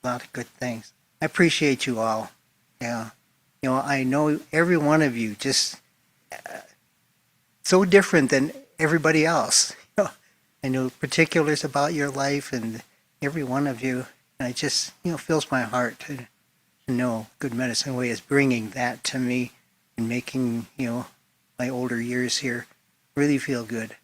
lot of good things. I appreciate you all. Yeah, I know every one of you just so different than everybody else. I know particulars about your life and every one of you. And it just fills my heart to know Good Medicine Way is bringing that to me and making my older years here really feel good.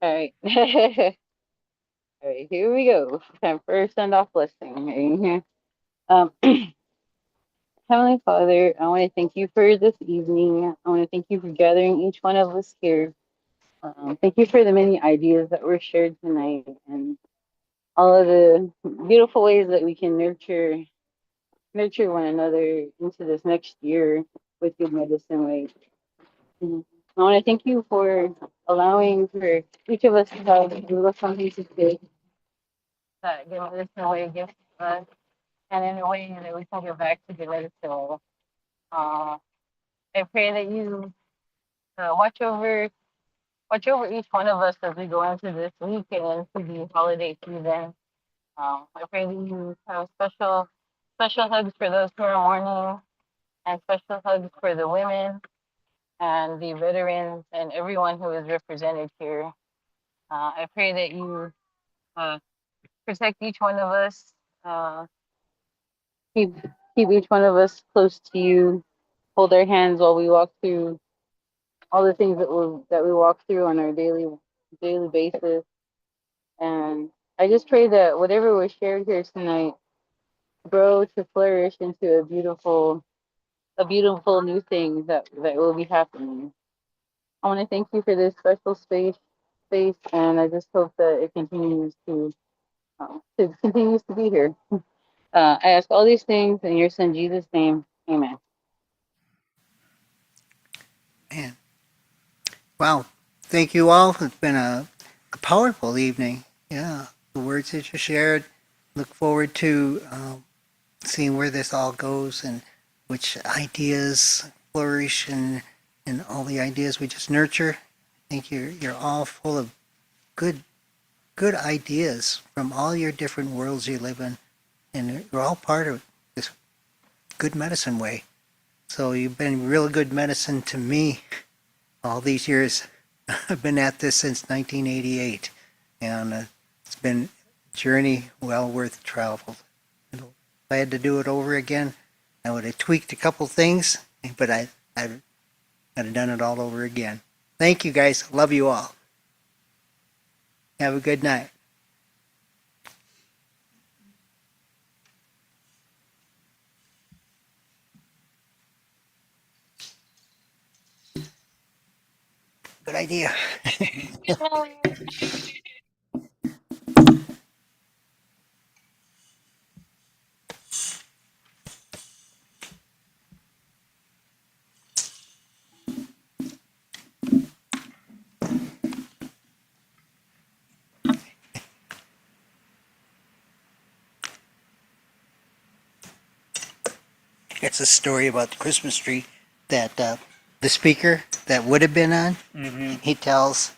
All right. All right, here we go. Time for send off blessing. Um, Heavenly Father, I want to thank you for this evening. I want to thank you for gathering each one of us here. Thank you for the many ideas that were shared tonight and all of the beautiful ways that we can nurture one another into this next year with Good Medicine Way. Mhm. I want to thank you for allowing for each of us to have a little something to say that Good Medicine Way gives us, and in a way that we can give back to Good Medicine Way. Uh, I pray that you watch over each one of us as we go into this week and into the holiday season. I pray that you have special hugs for those who are mourning, and special hugs for the women and the veterans and everyone who is represented here. I pray that you uh, protect each one of us, uh, keep keep each one of us close to you, hold our hands while we walk through all the things that we walk through on our daily basis. And I just pray that whatever was shared here tonight grow to flourish into a beautiful new thing that will be happening. I want to thank you for this special space, and I just hope that it continues to be here. I ask all these things in your son Jesus' name. Amen. Man, wow. Thank you all. It's been a powerful evening. Yeah, the words that you shared. Look forward to seeing where this all goes and which ideas flourish and all the ideas we just nurture. I think you're all full of good good ideas from all your different worlds you live in, and you're all part of this good medicine way. So you've been real good medicine to me all these years. I've been at this since 1988, and it's been a journey well worth travel. If I had to do it over again, I would have tweaked a couple things, but I'd have done it all over again. Thank you guys. Love you all. Have a good night. Good idea. It's a story about the Christmas tree that the speaker that would have been on, he tells